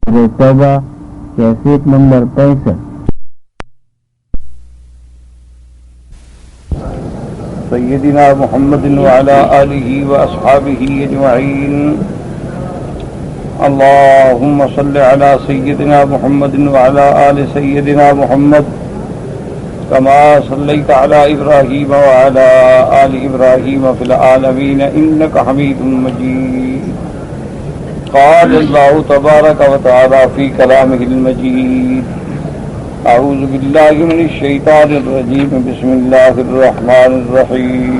توبہ cassette number 65۔ سیدنا محمد وعلى آلہ واصحابہ اجمعین۔ اللهم صل على سيدنا محمد وعلى آل سيدنا محمد كما صليت على إبراهيم وعلى آل إبراهيم في العالمين إنك حميد مجيد۔ قال الله تبارك وتعالى في كلامه المجيد: أعوذ بالله من الشيطان الرجيم، بسم الله الرحمن الرحيم۔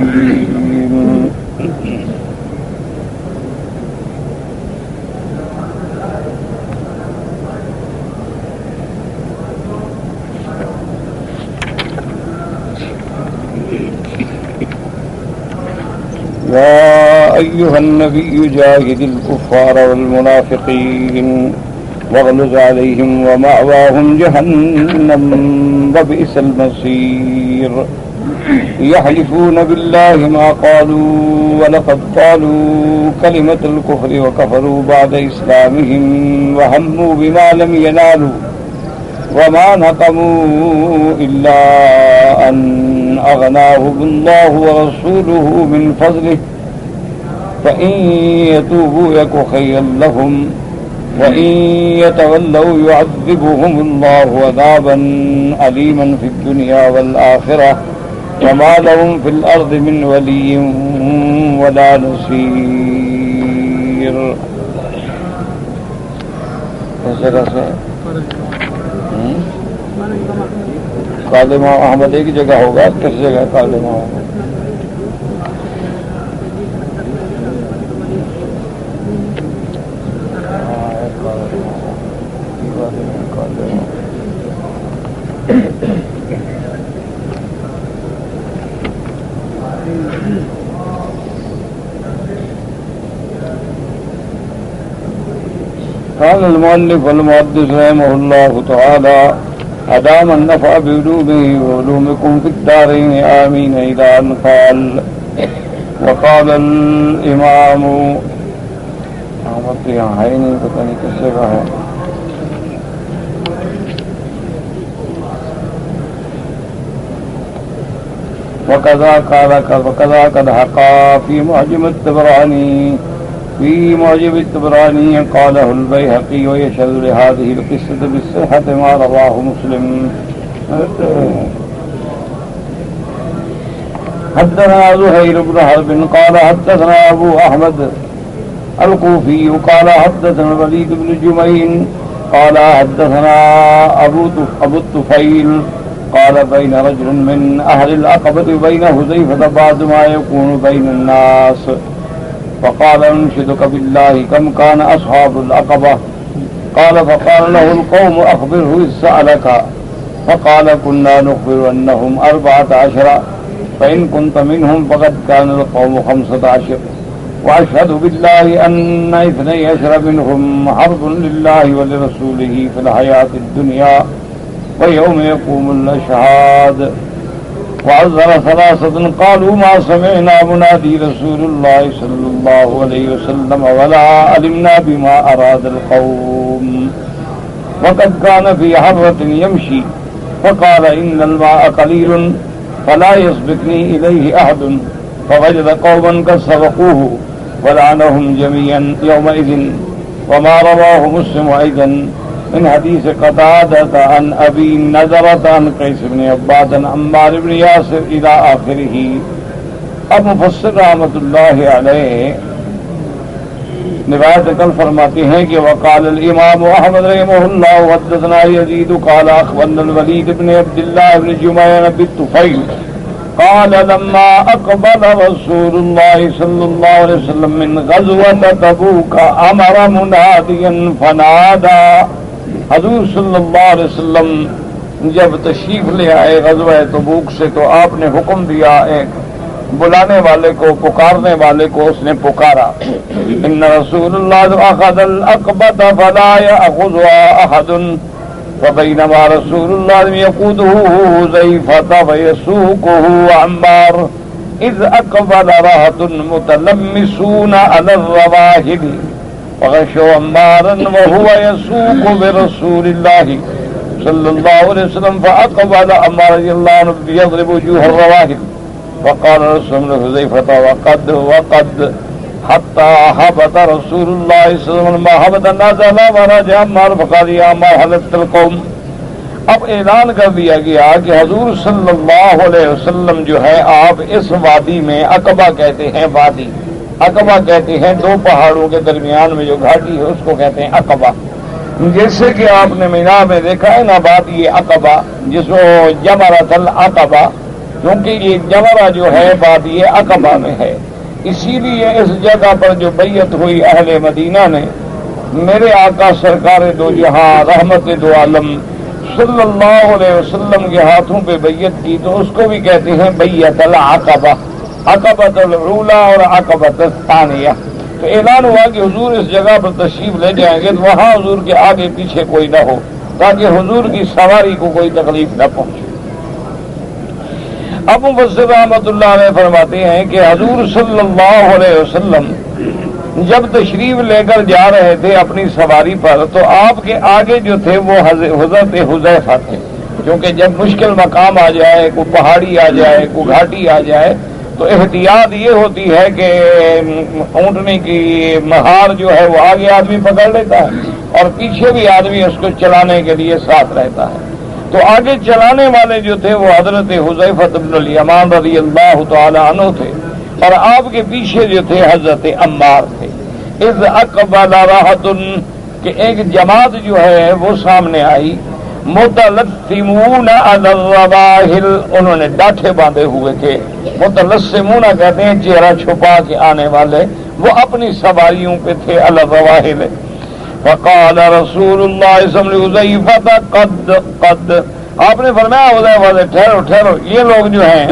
يا أيها النبي جاهد الكفار والمنافقين واغلظ عليهم ومأواهم جهنم وبئس المصير۔ يحلفون بالله ما قالوا ولقد قالوا كلمة الكفر وكفروا بعد إسلامهم وهموا بما لم ينالوا وما نقموا إلا أن أغناهم الله ورسوله من فضله فإن يتوبوا يك خيرا لهم وإن يتولوا يعذبهم الله عذابا أليما في الدنيا والآخرة وما لهم في الأرض من ولي ولا نصير۔ قال امام احمد ایک جگہ ہوگا، کس جگہ قال امام احمد؟ قال المؤلف والمحدث رحمه الله تعالى: أدام النفع بعلومه وعلومكم في الدارين آمين، إلى أن قال: وقال الإمام احمد یہاں ہے نہیں، پتہ نہیں کس جگہ ہے۔ وكذا قد حقا في معجم الطبراني قاله البيهقي، ويشهد لهذه القصة بالصحة ما رواه مسلم۔ حدثنا زهير بن حرب قال حدثنا أبو أحمد الكوفي قال حدثنا الوليد بن جميل قال حدثنا أبو الطفيل قال: بين رجل من أهل العقبة وبين حذيفة بعد ما يكون بين الناس، فقال: أنشدك بالله كم كان أصحاب العقبة؟ قال: فقال له القوم: أخبره إذ سألك. فقال: كنا نخبر أنهم 14، فإن كنت منهم فقد كان القوم 15، وأشهد بالله أن 12 منهم حرب لله ولرسوله في الحياة الدنيا ويوم يقوم الأشهاد. وعذر 3 قالوا: ما سمعنا منادي رسول الله صلى الله عليه وسلم ولا علمنا بما أراد القوم. وقد كان في حرة يمشي فقال: إن الماء قليل فلا يسبقني إليه أحد، فوجد قوما قد سبقوه ولعنهم جميعا يومئذ. وما رواه مسلم أيضا من حديث قتادة عن أبي نضرة عن قيس بن عباد عن عمار بن ياسر إلى آخره۔ اب مفسر رحمۃ اللہ علیہ روایت کل فرماتے ہیں کہ وقال الامام احمد رحمہ اللہ حدثنا یزید قال اخبرنا الولید بن عبد اللہ بن جميل بن الطفیل قال: لما اقبل رسول الله صلى الله عليه وسلم من غزوة تبوك امر مناديا فنادى۔ حضور صلی اللہ علیہ وسلم جب تشریف لے آئے غزوہ تبوک سے تو آپ نے حکم دیا ایک بلانے والے کو، پکارنے والے کو اس نے پکارا: ان رسول اللہ اخذ العقبۃ فلا یاخذها احد، فبینما رسول اللہ یقوده حذیفۃ ویسوقه عمار اذ اقبل رهط متلمسون على الرواحل فغشوا عمارا وهو يسوق برسول الله صلى الله عليه وسلم فأقبل عمار رضي الله عنه يضرب وجوه الرواحل وقال رسول الله حذيفة وقد حتى هبط رسول الله صلى الله عليه وسلم هبط نزل ورجع عمار فقال يا عمار حلفت القوم. اب اعلان کر دیا گیا کہ حضور صلی اللہ علیہ وسلم جو ہے آپ اس وادی میں عقبہ کہتے ہیں، وادی عقبہ کہتے ہیں دو پہاڑوں کے درمیان میں جو گھاٹی ہے اس کو کہتے ہیں عقبہ. جیسے کہ آپ نے مینا میں دیکھا ہے نا وادی عقبہ جس کو جمرۃ العقبہ، کیونکہ یہ جمرہ جو ہے وادی عقبہ میں ہے، اسی لیے اس جگہ پر جو بیعت ہوئی اہل مدینہ نے میرے آقا سرکار دو جہاں رحمت دو عالم صلی اللہ علیہ وسلم کے ہاتھوں پہ بیعت کی، تو اس کو بھی کہتے ہیں بیعت العقبہ، عقبۃ العولیٰ اور عقبۃ الثانیہ. تو اعلان ہوا کہ حضور اس جگہ پر تشریف لے جائیں گے تو وہاں حضور کے آگے پیچھے کوئی نہ ہو تاکہ حضور کی سواری کو کوئی تکلیف نہ پہنچے. اب مفسر رحمۃ اللہ علیہ فرماتے ہیں کہ حضور صلی اللہ علیہ وسلم جب تشریف لے کر جا رہے تھے اپنی سواری پر تو آپ کے آگے جو تھے وہ حضرت حذیفہ تھے، کیونکہ جب مشکل مقام آ جائے، کوئی پہاڑی آ جائے، کوئی گھاٹی آ جائے تو احتیاط یہ ہوتی ہے کہ اونٹنے کی مہار جو ہے وہ آگے آدمی پکڑ لیتا ہے اور پیچھے بھی آدمی اس کو چلانے کے لیے ساتھ رہتا ہے. تو آگے چلانے والے جو تھے وہ حضرت حذیفہ بن الیمان رضی اللہ تعالی عنہ تھے اور آپ کے پیچھے جو تھے حضرت عمار تھے. اذ اقبل راحت کہ ایک جماعت جو ہے وہ سامنے آئی، متلثمون علی الرواحل انہوں نے ڈاٹھے باندھے ہوئے تھے. متلثمون کہتے ہیں چہرہ چھپا کے آنے والے، وہ اپنی سواریوں پہ تھے علی الرواحل. فقال رسول اللہ صلی اللہ علیہ وسلم قد آپ نے فرمایا حذیفہ سے ٹھہرو ٹھہرو، یہ لوگ جو ہیں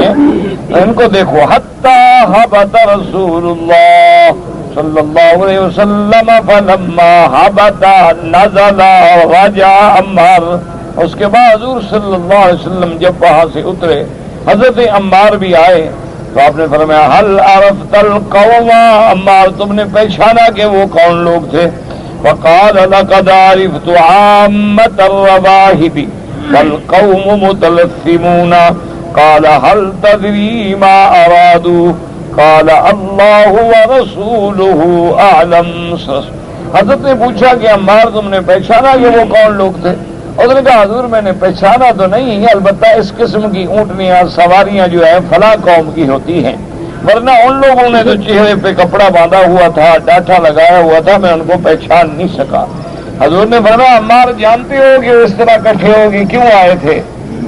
ان کو دیکھو. حتی حبط رسول اللہ صلی اللہ علیہ وسلم فلما حبط نزل رجع عمار. اس کے بعد حضور صلی اللہ علیہ وسلم جب وہاں سے اترے حضرت عمار بھی آئے تو آپ نے فرمایا هل عرفت القوم، عمار تم نے پہچانا کہ وہ کون لوگ تھے؟ فقال لقد عرفت عامة الرواحب والقوم متلثمون. قال هل تدري ما ارادوا؟ قال اللہ ورسولہ اعلم. حضرت نے پوچھا کہ عمار تم نے پہچانا کہ وہ کون لوگ تھے؟ اس نے کہا حضور میں نے پہچانا تو نہیں، البتہ اس قسم کی اونٹنیاں سواریاں جو ہیں فلاں قوم کی ہوتی ہیں، ورنہ ان لوگوں نے تو چہرے پہ کپڑا باندھا ہوا تھا، ڈاٹھا لگایا ہوا تھا، میں ان کو پہچان نہیں سکا. حضور نے فرمایا عمار جانتے ہو کہ اس طرح کٹھے ہو کہ کیوں آئے تھے؟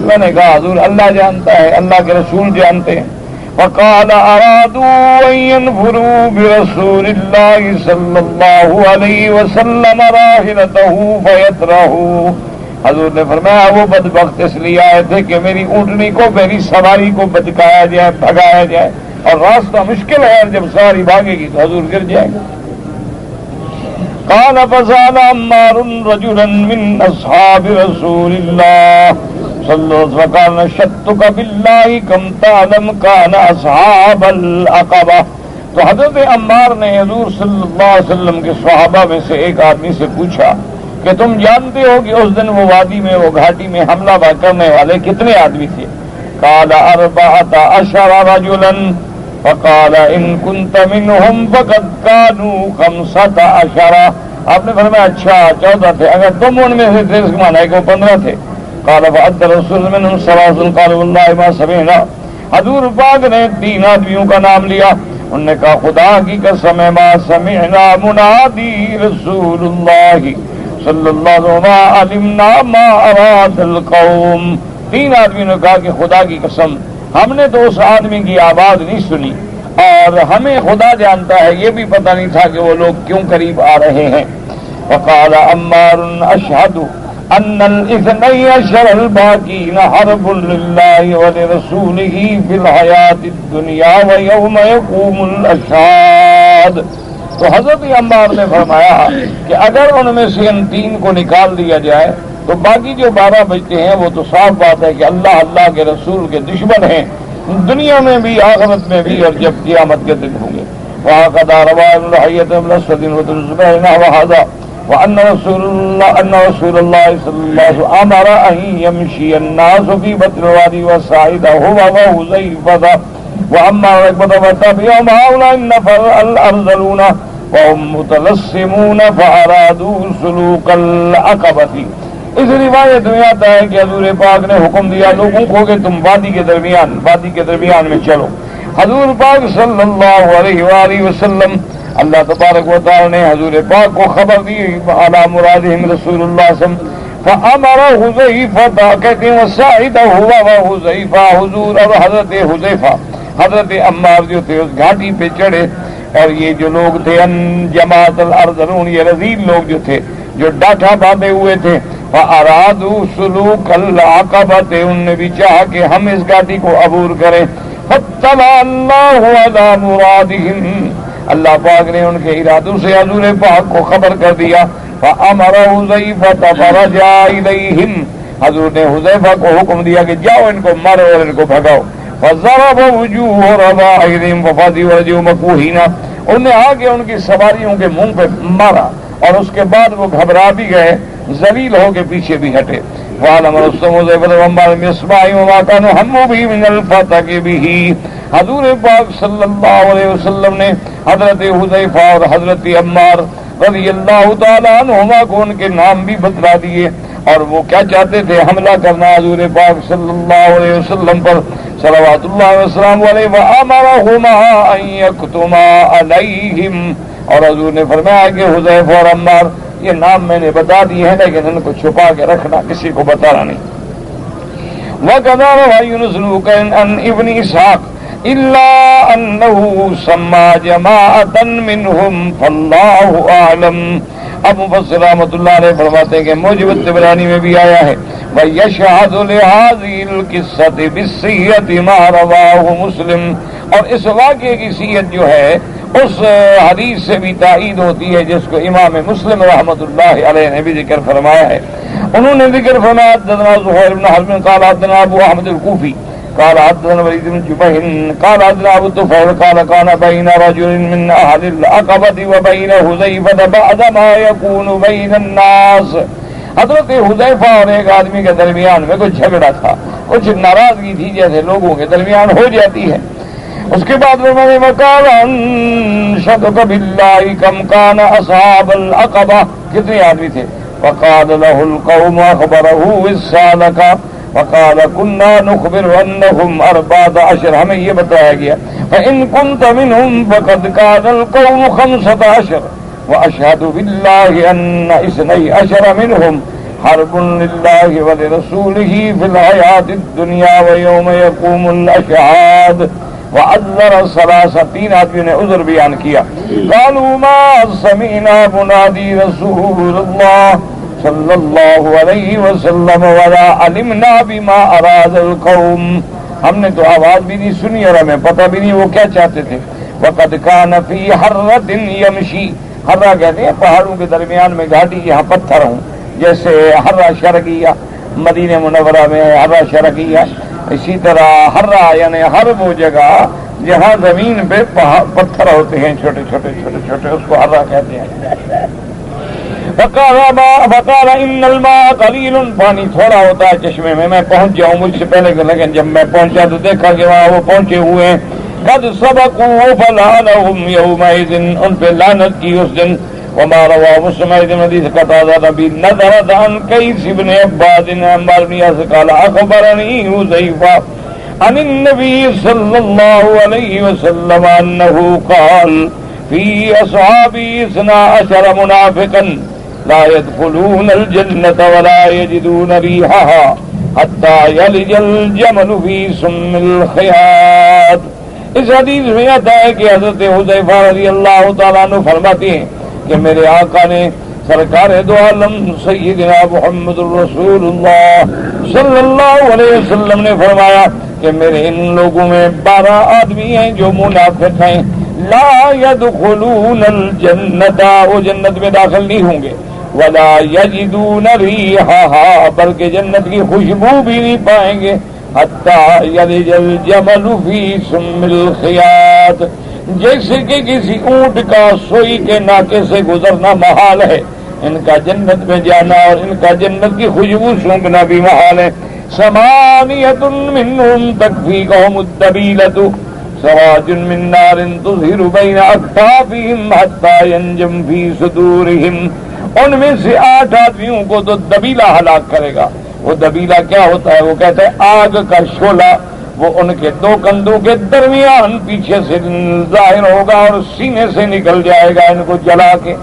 میں نے کہا حضور اللہ جانتا ہے، اللہ کے رسول جانتے ہیں. وقال ارادوا ان ينفروا برسول الله صلى الله عليه وسلم راحلته فيترهوا. حضور نے فرمایا وہ بدبخت اس لیے آئے تھے کہ میری اونٹنی کو، میری سواری کو بچکایا جائے، بھگایا جائے، اور راستہ مشکل ہے، جب سواری بھاگے گی تو حضور گر جائے گا. قال فسأل عمار رجلا من اصحاب رسول الله صلی اللہ علیہ وسلم قال نشدتك بالله كم تعلم كان اصحاب العقبہ. تو حضرت عمار نے حضور صلی اللہ علیہ وسلم کے صحابہ میں سے ایک آدمی سے پوچھا کہ تم جانتے ہو کہ اس دن وہ وادی میں، وہ گھاٹی میں حملہ کرنے والے کتنے آدمی تھے؟ قال 14 رجلا. فقال ان كنت منهم فقد كانوا 15. آپ نے فرمایا اچھا 14 تھے، اگر تم ان میں سے تھے اس کا معنی ہے کہ وہ 15 تھے. قال فعد رسول منهم 3 قال والله ما سمعنا. حضور پاک نے 3 آدمیوں کا نام لیا، انہوں نے کہا خدا کی قسم ما سمعنا منادی رسول اللہ صلی اللہ علیہ وسلم علمنا ما اراد القوم. 3 آدمیوں نے کہا کہ خدا کی قسم ہم نے تو اس آدمی کی آواز نہیں سنی اور ہمیں خدا جانتا ہے یہ بھی پتہ نہیں تھا کہ وہ لوگ کیوں قریب آ رہے ہیں. وقال عمار اشهد ان ال12 الباقين حرب لله ولرسوله في الحياة الدنيا ويوم يقوم الاشهاد. تو حضرت عمار نے فرمایا کہ اگر ان میں سے ان 3 کو نکال دیا جائے تو باقی جو 12 بچتے ہیں وہ تو صاف بات ہے کہ اللہ کے رسول کے دشمن ہیں، دنیا میں بھی آخرت میں بھی اور جب قیامت کے دن ہوں گے. وقد روى ابن لحية بن أسود وابن الزبير نحو هذا وأن رسول الله صلى الله عليه وسلم أمر أن يمشي الناس في بطن الوادي والسعيد هو وحذيفة وأما ركبة فتبعهم هؤلاء النفر الأرذلون وهم متلصمون فأرادوا سلوك العقبة. اس روایت میں آتا ہے کہ حضور پاک نے حکم دیا لوگوں کو کہ تم وادی کے درمیان میں چلو. حضور پاک صلی اللہ علیہ وآلہ وسلم اللہ تبارک و تعالی نے حضور پاک کو خبر دی علی مرادہم رسول اللہ صلی اللہ علیہ وسلم فامر حذیفہ کہتے ہیں وساعد ہوا وحذیفہ حضور اور حضرت حذیفہ حضرت عمار جو تھے اس گھاٹی پہ چڑھے اور یہ جو لوگ تھے ان جماعت الارذلون یہ رذیل لوگ جو تھے جو ڈاٹھا باندھے ہوئے تھے فارادوا سلوک العقبۃ ان نے بھی چاہا کہ ہم اس گھاٹی کو عبور کریں فطلع اللہ علی مرادہم اللہ پاک نے ان کے ارادوں سے حضور پاک کو خبر کر دیا فامر حذیفہ فرجع الیہم حضور نے حذیفہ کو حکم دیا کہ جاؤ ان کو مارو اور ان کو بھگاؤ فضرب وجوہ ربائرہم وفادی ورجو مکوہین انہوں نے آگے ان کی سواریوں کے منہ پہ مارا اور اس کے بعد وہ گھبرا بھی گئے ذلیل ہو کے پیچھے بھی ہٹے. وعلم رستم حذیفہ وعمار بن اسماعیل وما كانوا هموا به من الفتك به حضور پاک صلی اللہ علیہ وسلم نے حضرت حذیفہ اور حضرت عمار رضی اللہ تعالیٰ عنہما کو ان کے نام بھی بتلا دیے اور وہ کیا چاہتے تھے حملہ کرنا حضور پاک صلی اللہ علیہ وسلم پر صلوات اللہ وسلم علیہ وامرهما ان یکتما علیہم اور حضور نے فرمایا کہ حذیفہ اور عمار یہ نام میں نے بتا دیے ہیں لیکن ان کو چھپا کے رکھنا کسی کو بتانا نہیں. وَكَذَا رَوَى يُونُسُ عن ابن اسحاق إلا أنه سمى جماعة منهم فالله أعلم. اب مفسر رحمۃ اللہ علیہ فرماتے ہیں کہ موجب الطبرانی میں بھی آیا ہے وَيَشْهَدُ لِهَذِهِ الْقِصَّةِ بِالصِّحَّةِ مَا رَوَاهُ مسلم اور اس واقعے کی صحت جو ہے اس حدیث سے بھی تائید ہوتی ہے جس کو امام مسلم رحمۃ اللہ علیہ نے بھی ذکر فرمایا ہے. انہوں نے ذکر فرمایا حدثنا زہیر بن حرب قال حدثنا ابو احمد الکوفی قال حدثنا ولید بن جبیر قال حدثنا ابو طفیل قال كان بين رجل من اهل العقبة وبين حذیفة بعد ما يكون بين الناس. حضرت حذیفہ اور ایک آدمی کے درمیان میں کچھ جھگڑا تھا کچھ ناراضگی تھی جیسے لوگوں کے درمیان ہو جاتی ہے. اس کے بعد میں وقال انشدک باللہ کم کان اصحاب العقبہ کتنے آدمی تھے وقال له القوم اخبره السالک وقال كنا نخبر انهم 14 ہمیں یہ بتایا گیا فان كنت منهم فقد كان القوم 15 واشهد بالله ان 12 منهم حرب لله ولرسوله في الحياة الدنيا ويوم يقوم الاشهاد وعذر ثلاثة. 3 آدمیوں نے عذر بیان کیا قالوا ما سمعنا منادی رسول اللہ صلی اللہ علیہ وسلم ولا علمنا بما اراد القوم ہم نے تو آواز بھی نہیں سنی اور ہمیں پتہ بھی نہیں وہ کیا چاہتے تھے. وقد كان في حرة يمشي حرہ کہتے ہیں پہاڑوں کے درمیان میں گھاٹی یہاں پتھر ہوں جیسے حرہ شرقیہ مدینہ منورہ میں حرہ شرقیہ اسی طرح حرہ یعنی ہر وہ جگہ جہاں زمین پہ پتھر ہوتے ہیں چھوٹے چھوٹے چھوٹے چھوٹے اس کو حرہ کہتے ہیں. فقال ان الماء قلیل پانی تھوڑا ہوتا ہے چشمے میں پہنچ جاؤں مجھ سے پہلے لیکن جب میں پہنچا تو دیکھا کہ وہاں وہ پہنچے ہوئے ہیں قد سبقوا فلعنهم يومئذ ان پہ لعنت کی اس دن. وما روى مسلم بن حديث قتادة بنظر عن قيس بن عباد عمار بن ياسر قال اخبرني حذيفة عن النبي صلى الله عليه وسلم انه قال في اصحابه 12 منافقا لا يدخلون الجنة ولا يجدون ريحها حتى يلج الجمل في سم الخياط. اس حدیث میں آتا ہے کہ حضرت حذیفہ رضی اللہ تعالیٰ عنہ فرماتے ہیں کہ میرے آقا نے سرکار دو عالم سیدنا محمد الرسول اللہ صلی اللہ علیہ وسلم نے فرمایا کہ میرے ان لوگوں میں 12 آدمی ہیں جو منافق ہیں لا يدخلون الجنت وہ جنت میں داخل نہیں ہوں گے ولا يجدون ریحها بلکہ جنت کی خوشبو بھی نہیں پائیں گے حتی یلج الجمل فی سم الخیاط جیسے کہ کسی اونٹ کا سوئی کے ناکے سے گزرنا محال ہے، ان کا جنت میں جانا اور ان کا جنت کی خوشبو سونگنا بھی محال ہے۔ ثمانیۃ منہم تکفیکہم الدبیلۃ سراج من نار تظہر بین اکتافہم حتی ینجم فی صدورہم، ان میں سے 8 آدمیوں کو تو دبیلا ہلاک کرے گا۔ وہ دبیلا کیا ہوتا ہے؟ وہ کہتے ہیں آگ کا شعلہ، وہ ان کے 2 کندھوں کے درمیان پیچھے سے ظاہر ہوگا اور سینے سے نکل جائے گا ان کو جلا کے۔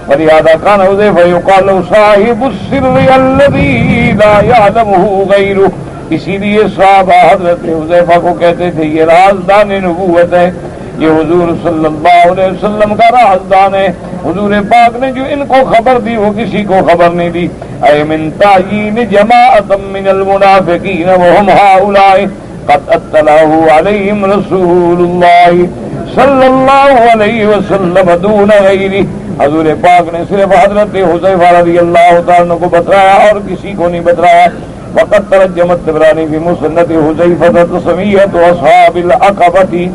فلہذا کان حذیفہ یقال صاحب السر الذی لا یعلمہ غیرہ، اسی لیے صحابہ حضرت حذیفہ کو کہتے تھے یہ رازدان نبوت ہے، یہ حضور صلی اللہ علیہ وسلم کا رازدان ہے، حضور پاک نے جو ان کو خبر دی وہ کسی کو خبر نہیں دی۔ اے من تعیین جماعۃ من المنافقین وهم هؤلاء قد اطلعه علیہم رسول اللہ صلی اللہ علیہ وسلم دون غیرہ، حضور پاک نے صرف حضرت حذیفہ رضی اللہ تعالیٰ عنہ کو بتلایا اور کسی کو نہیں بتلایا۔ وقد ترجم الطبراني في مسند حذيفة تسمية أصحاب العقبة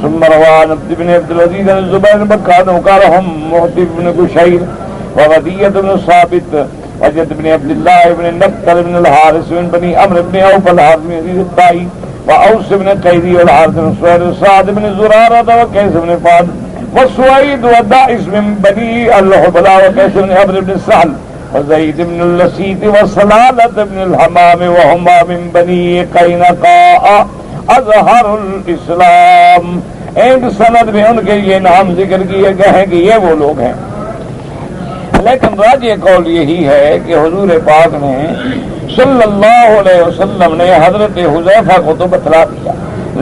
ثم روى عن ابن عبد العزيز بن الزبير بن بكر وقال هم معتب بن بشير وغدية بن ثابت وجد بن عبد الله بن النكتر بن الحارث بن بني عمرو بن عوف الحارث بن يزيد الطائي وأوس بن قيدي والحارث بن سهيل سعد بن زرارة وقيس بن فهد وسويد ودائس من بني الحبلى وقيس بن عمرو بن سهل وزید بن اللسیت وسلالت بن الحمام وہما من بنی قینقاء اظہر الاسلام۔ اینڈ سند میں ان کے یہ نام ذکر کیے گئے ہیں کہ یہ وہ لوگ ہیں، لیکن راجح قول یہی ہے کہ حضور پاک نے صلی اللہ علیہ وسلم نے حضرت حذیفہ کو تو بتلا دیا،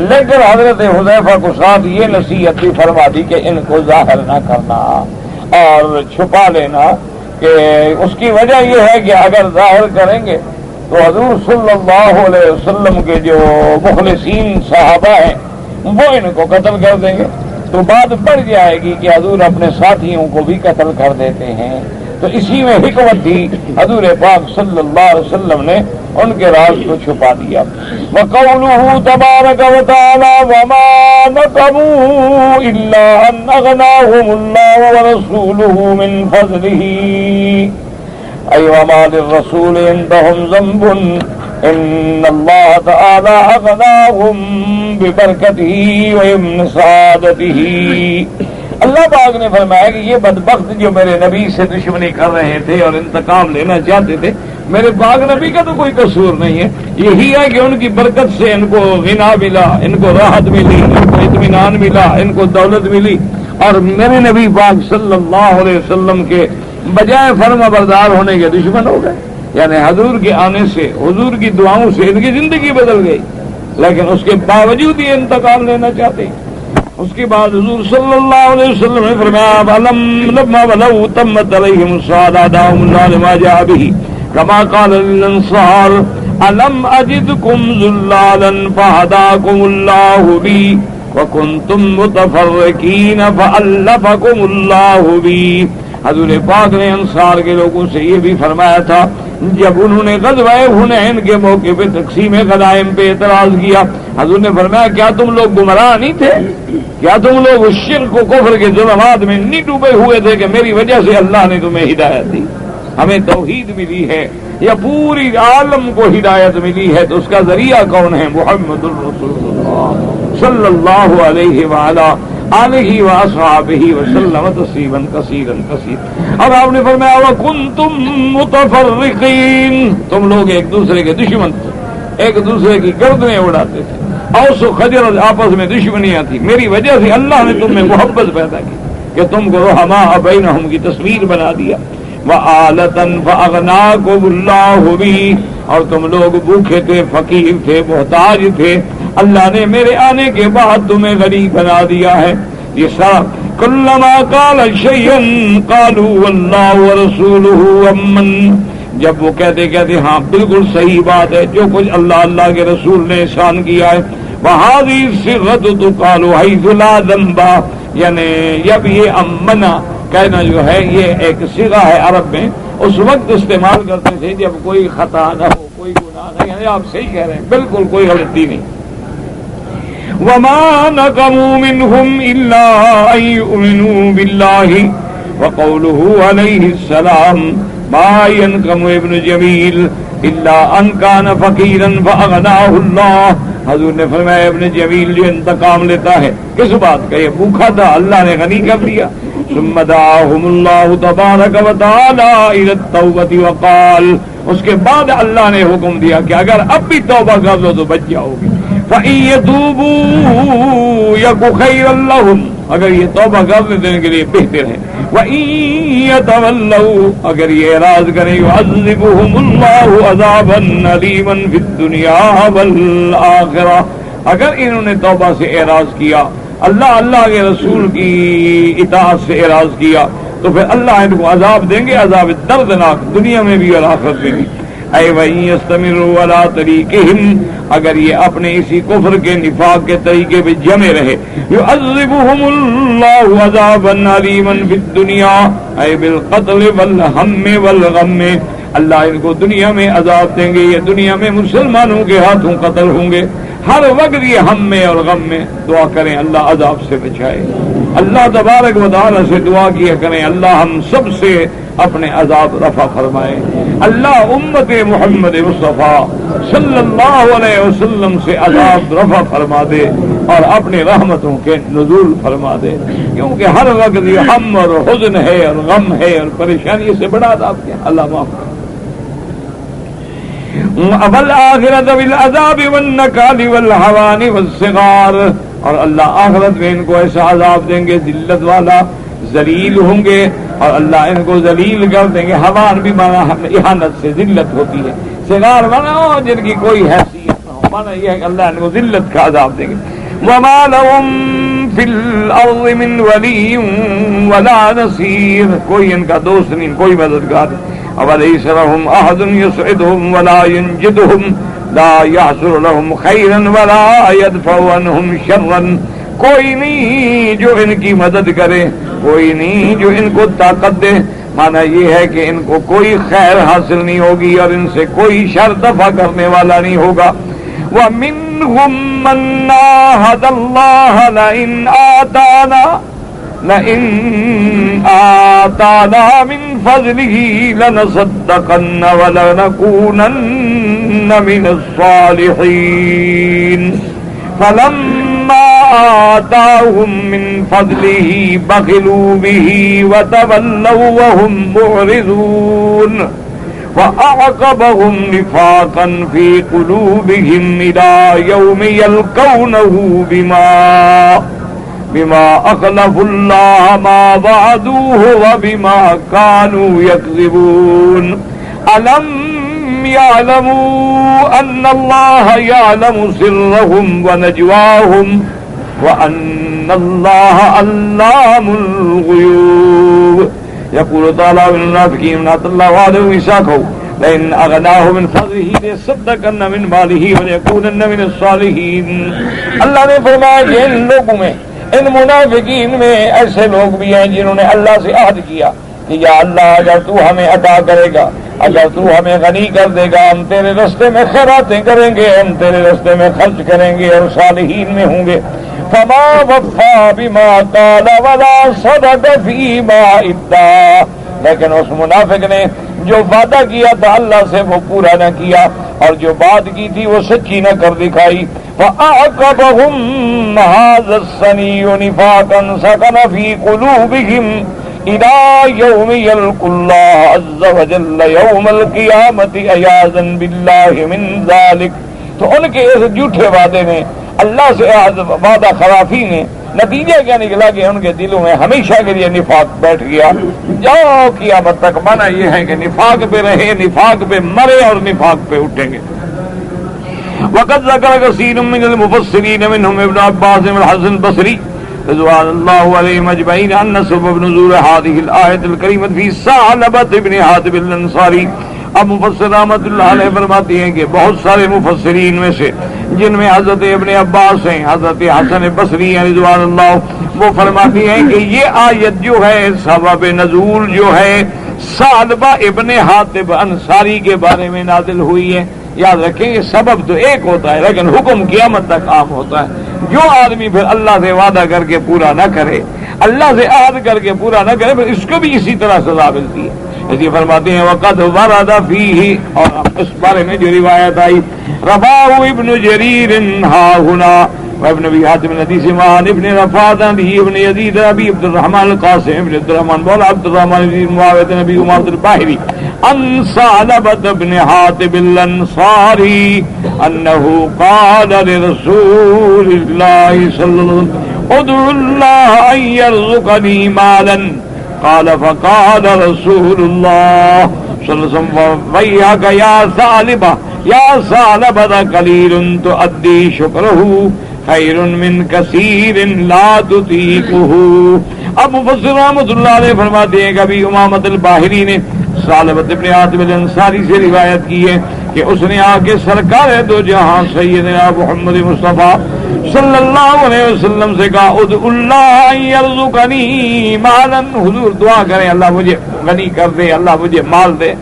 لیکن حضرت حذیفہ کو ساتھ یہ نصیحت بھی فرما دی کہ ان کو ظاہر نہ کرنا اور چھپا لینا، کہ اس کی وجہ یہ ہے کہ اگر ظاہر کریں گے تو حضور صلی اللہ علیہ وسلم کے جو مخلصین صحابہ ہیں وہ ان کو قتل کر دیں گے، تو بات بڑھ جائے گی کہ حضور اپنے ساتھیوں کو بھی قتل کر دیتے ہیں۔ تو اسی میں حکمت تھی، حضور پاک صلی اللہ علیہ وسلم نے ان کے راز کو چھپا دیا۔ وَقَوْلُهُ تَبَارَكَ وَتَعَالَى وَمَا نَقَمُوا إِلَّا أَنْ أَغْنَاهُمُ اللَّهُ وَرَسُولُهُ مِنْ فَضْلِهِ أَيْ وَمَا لِلرَّسُولِ عِنْدَهُمْ ذَنْبٌ إِنَّ اللَّهَ تَعَالَى أَغْنَاهُمْ بِبَرْكَتِهِ وَيُمْنِ سَعَادَتِهِ۔ اللہ پاک نے فرمایا کہ یہ بدبخت جو میرے نبی سے دشمنی کر رہے تھے اور انتقام لینا چاہتے تھے، میرے پاک نبی کا تو کوئی قصور نہیں ہے، یہی ہے کہ ان کی برکت سے ان کو غنا ملا، ان کو راحت ملی، ان کو اطمینان ملا، ان کو دولت ملی، اور میرے نبی پاک صلی اللہ علیہ وسلم کے بجائے فرما بردار ہونے کے دشمن ہو گئے، یعنی حضور کے آنے سے، حضور کی دعاؤں سے ان کی زندگی بدل گئی، لیکن اس کے باوجود یہ انتقام لینا چاہتے ہیں۔ اس کے بعد حضور صلی اللہ علیہ وسلم نے فرمایا لما بلغوا تمت علیہم السعادة دعاهم اللہ لما جاء به كما قال للانصار الم اجدکم ذلالا فهداکم اللہ بی وکنتم متفرقین فألفکم اللہ بی۔ حضور پاک نے انصار کے لوگوں سے یہ بھی فرمایا تھا جب انہوں نے غزوہ حنین کے موقع پہ تقسیم غنائم پہ اعتراض کیا، حضور نے فرمایا کیا تم لوگ گمراہ نہیں تھے؟ کیا تم لوگ اس شرک و کفر کے ظلمات میں نہیں ڈوبے ہوئے تھے کہ میری وجہ سے اللہ نے تمہیں ہدایت دی؟ ہمیں توحید ملی ہے یا پوری عالم کو ہدایت ملی ہے، تو اس کا ذریعہ کون ہے؟ محمد الرسول اللہ صلی اللہ علیہ وآلہ آلہ واصحابہ وسلم تسلیما کثیرا کثیرا۔ اب آپ نے فرمایا وکنتم متفرقین، تم لوگ ایک دوسرے کے دشمن تھے، ایک دوسرے کی گردنیں اڑاتے تھے، اوس و خزرج آپس میں دشمنیاں تھیں، میری وجہ سے اللہ نے تم میں محبت پیدا کی کہ تم کو رحماء بینہم کی تصویر بنا دیا۔ وآلۃ فأغناکم اللہ بی، اور تم لوگ بھوکے تھے، فقیر تھے، محتاج تھے، اللہ نے میرے آنے کے بعد تمہیں غنی بنا دیا ہے۔ یہ سب کلما قال شیئا قالوا واللہ ورسولہ امن، جب وہ کہتے ہاں بالکل صحیح بات ہے، جو کچھ اللہ کے رسول نے احسان کیا ہے، وہذی الصیغۃ تقال حیث لا ذنب، یعنی جب یہ امنا کہنا جو ہے یہ ایک صیغہ ہے عرب میں، اس وقت استعمال کرتے تھے جب کوئی خطا نہ ہو، کوئی گناہ نہیں، یعنی آپ صحیح کہہ رہے ہیں، بالکل کوئی غلطی نہیں۔ وما نقموا منهم إلا أن يؤمنوا بالله وقوله عليه السلام ما ينقم ابن جمیل الا ان كان فقيرا فأغناه اللہ. حضور نے فرمایا ابن جمیل جو انتقام لیتا ہے کس بات کا؟ یہ بھوکا تھا، اللہ نے غنی کر دیا. ثم دعاهم اللہ تبارک وتعالی الى التوبة وقال، اس کے بعد اللہ نے حکم دیا کہ اگر اب بھی توبہ کر لو تو بچ جاؤ گے. فَإِن يَتُوبُوا يَكُ خَيْرًا لَّهُمْ، اگر یہ توبہ کر لیں تو ان کے لیے بہتر ہے. وَإِن يَتَوَلَّوْا، اگر یہ اعراض کریں يُعَذِّبُهُمُ اللَّهُ عَذَابًا أَلِيمًا فِي الدُّنْيَا وَالْآخِرَةِ، اگر انہوں نے توبہ سے اعراض کیا، اللہ کے رسول کی اطاعت سے اعراض کیا، تو پھر اللہ ان کو عذاب دیں گے، عذاب دردناک، دنیا میں بھی اور آخرت میں بھی. اے وَإِن يَسْتَمِرُّوا عَلَىٰ طَرِيقِهِمْ، اگر یہ اپنے اسی کفر کے نفاق کے طریقے پہ جمے رہے، يُعَذِّبُهُمُ اللَّهُ عَذَابًا عَلِيمًا فِي الدُّنْيَا اے بِالْقَتْلِ وَالْهَمِّ وَالْغَمِّ، اللہ ان کو دنیا میں عذاب دیں گے، یہ دنیا میں مسلمانوں کے ہاتھوں قتل ہوں گے. ہر وقت یہ ہم میں اور غم میں دعا کریں اللہ عذاب سے بچائے. اللہ تبارک و تعالی سے دعا کیا کریں اللہ ہم سب سے اپنے عذاب رفع فرمائے. اللہ امت محمد مصطفیٰ صلی اللہ علیہ وسلم سے عذاب رفع فرما دے اور اپنے رحمتوں کے نزول فرما دے، کیونکہ ہر وقت یہ ہم اور حزن ہے اور غم ہے اور پریشانی سے بڑا عذاب کیا. اللہ معاف کرے. وَالْآخِرَةَ بِالْعَذَابِ وَالنَّكَالِ وَالْهَوَانِ وَالصِّغَارِ، اور اللہ آخرت میں ان کو ایسا عذاب دیں گے ذلت والا، ذلیل ہوں گے اور اللہ ان کو ذلیل کر دیں گے. ہوان بھی مانا اہانت سے ذلت ہوتی ہے، صغار مانا جن کی کوئی حیثیت نہ ہو، مانا یہ ہے کہ اللہ ان کو ذلت کا عذاب دیں گے. وَمَا لَهُمْ فِي الْأَرْضِ مِنْ وَلِيٍّ وَلَا نَصِيرٍ، کوئی ان کا دوست نہیں، کوئی مددگار نہیں. وَلَيْسَ لَهُمْ أَحَدٌ يُسْعِدُهُمْ وَلَا يُنْجِدُهُمْ لَا يَحْصُرُ لَهُمْ خَيْرًا وَلَا يَدْفَعُ عَنْهُمْ شَرًّا، کوئی نہیں جو ان کی مدد کرے، کوئی نہیں جو ان کو طاقت دے. مانا یہ ہے کہ ان کو کوئی خیر حاصل نہیں ہوگی اور ان سے کوئی شر دفع کرنے والا نہیں ہوگا. وَمِنْهُمْ مَنْ عَاهَدَ اللَّهَ لَئِنْ آتَانَا مِنْ فَضْلِهِ لَنَصَدَّقَنَّ وَلَنَكُونَنَّ مِنَ الصَّالِحِينَ فَلَمَّا آتَاهُمْ مِنْ فَضْلِهِ بَخِلُوا بِهِ وَتَوَلَّوْا وَهُمْ مُعْرِضُونَ وَأَعْقَبَهُمْ نِفَاقًا فِي قُلُوبِهِمْ إِلَى يَوْمِ يَلْقَوْنَهُ بما أخلفوا الله ما وعدوه وبما كانوا يكذبون. ألم يعلموا أن الله يعلم سرهم ونجواهم وأن الله علام الغيوب. يقول تعالى للمنافقين من أتى الله وعده ميثاقه لئن أغناه من فضله ليصدقن من ماله وليكونن من الصالحين. اللہ نے فرمایا کہ ان لوگوں میں، ان منافقین میں ایسے لوگ بھی ہیں جنہوں نے اللہ سے عہد کیا کہ یا اللہ اگر تو ہمیں عطا کرے گا، اگر تو ہمیں غنی کر دے گا، ہم تیرے راستے میں خیراتیں کریں گے، ہم تیرے راستے میں خرچ کریں گے اور صالحین میں ہوں گے. فما وفا بما قال ولا صدق فيما ادعى، لیکن اس منافق نے جو وعدہ کیا تھا اللہ سے وہ پورا نہ کیا اور جو بات کی تھی وہ سچی نہ کر دکھائی. فَأَعْقَبَهُمْ هَذَا السَّنِيُّ نِفَاقًا سَكَنَ فِي قُلُوبِهِمْ إِلَى يَوْمِ يَلْقُوا اللَّهَ عَزَّ وَجَلَّ يَوْمَ الْقِيَامَةِ عِيَاذًا بِاللَّهِ مِنْ ذَلِكَ. تو ان کے اس جھوٹے وعدے نے، اللہ سے وعدہ خلافی نے، نتیجہ کیا نکلا کہ ان کے دلوں میں ہمیشہ کے لیے نفاق بیٹھ گیا. جاؤ قیامت تک. مانا یہ ہے کہ نفاق پہ رہے، نفاق پہ مرے اور نفاق پہ اٹھیں گے. وقد ذكر كثير من المفسرين منهم ابن عباس والحسن البصري رضوان الله عليهم اجمعين ان سبب نزول هذه الايه الكريمه في ثعلبة ابن حاتب الانصاري. اب مفسر رحمۃ اللہ علیہ فرماتے ہیں کہ بہت سارے مفسرین میں سے جن میں حضرت ابن عباس ہیں، حضرت حسن بصری ہیں رضوان اللہ، وہ فرماتے ہیں کہ یہ آیت جو ہے سبب نزول جو ہے ثعلبہ ابن حاتب انصاری کے بارے میں نازل ہوئی ہے. یاد رکھیں یہ سبب تو ایک ہوتا ہے لیکن حکم قیامت تک عام ہوتا ہے. جو آدمی پھر اللہ سے وعدہ کر کے پورا نہ کرے، اللہ سے عہد کر کے پورا نہ کرے، پھر اس کو بھی اسی طرح سزا ملتی ہے. اسی فرماتے ہیں وقت ورد فیہ، اور اس بارے میں جو روایت آئی رفاہ ابن جریر ہا ہنا وابن ابی حاتم الحدیث مان ابن رفاعت ابن یزید ابی عبد الرحمن القاسم ابن عبد الرحمن مولا عبد الرحمن بن معاویہ نبی امامۃ الباہری عن ثعلبۃ بن حاتب الانصاری انه قال لرسول اللہ صلی اللہ علیہ وسلم ادعو اللہ ان يرزقنی مالا قال فقال رسول اللہ صلی اللہ علیہ وسلم ویحک یا ثعلبہ یا ثعلبۃ قلیل تؤدی شکرہ خیر من کثیر لا تطیقہ. اب مفسر رحمۃ اللہ علیہ فرماتے ہیں کہ ابھی امامۃ الباہری نے ثعلبۃ بن حاتب الانصاری سے روایت کی ہے کہ اس نے آ کے سرکار دو جہاں سیدنا محمد مصطفیٰ صلی اللہ علیہ وسلم سے کہا ادعو اللہ ان یرزقنی مالا، حضور دعا کریں اللہ مجھے غنی کر دے، اللہ مجھے مال دے.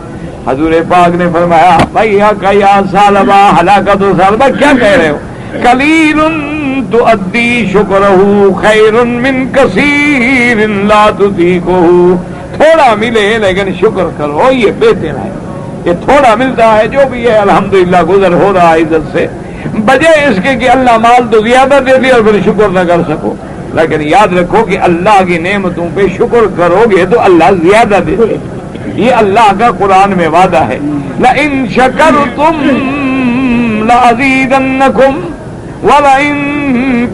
حضور پاک نے فرمایا بھائی یا ثعلبہ، ہلاکت و ثعلبہ کیا کہہ رہے ہو؟ قلیل تؤدی شکرہ خیر من کثیر لا تطیقہ، تھوڑا ملے لیکن شکر کرو یہ بہتر ہے. یہ تھوڑا ملتا ہے جو بھی ہے الحمدللہ گزر ہو رہا ہے عزت سے، بجائے اس کے کہ اللہ مال تو زیادہ دے دے اور پھر شکر نہ کر سکو. لیکن یاد رکھو کہ اللہ کی نعمتوں پہ شکر کرو گے تو اللہ زیادہ دے دے. یہ اللہ کا قرآن میں وعدہ ہے لئن شکرتم لأزیدنکم وَلَئِن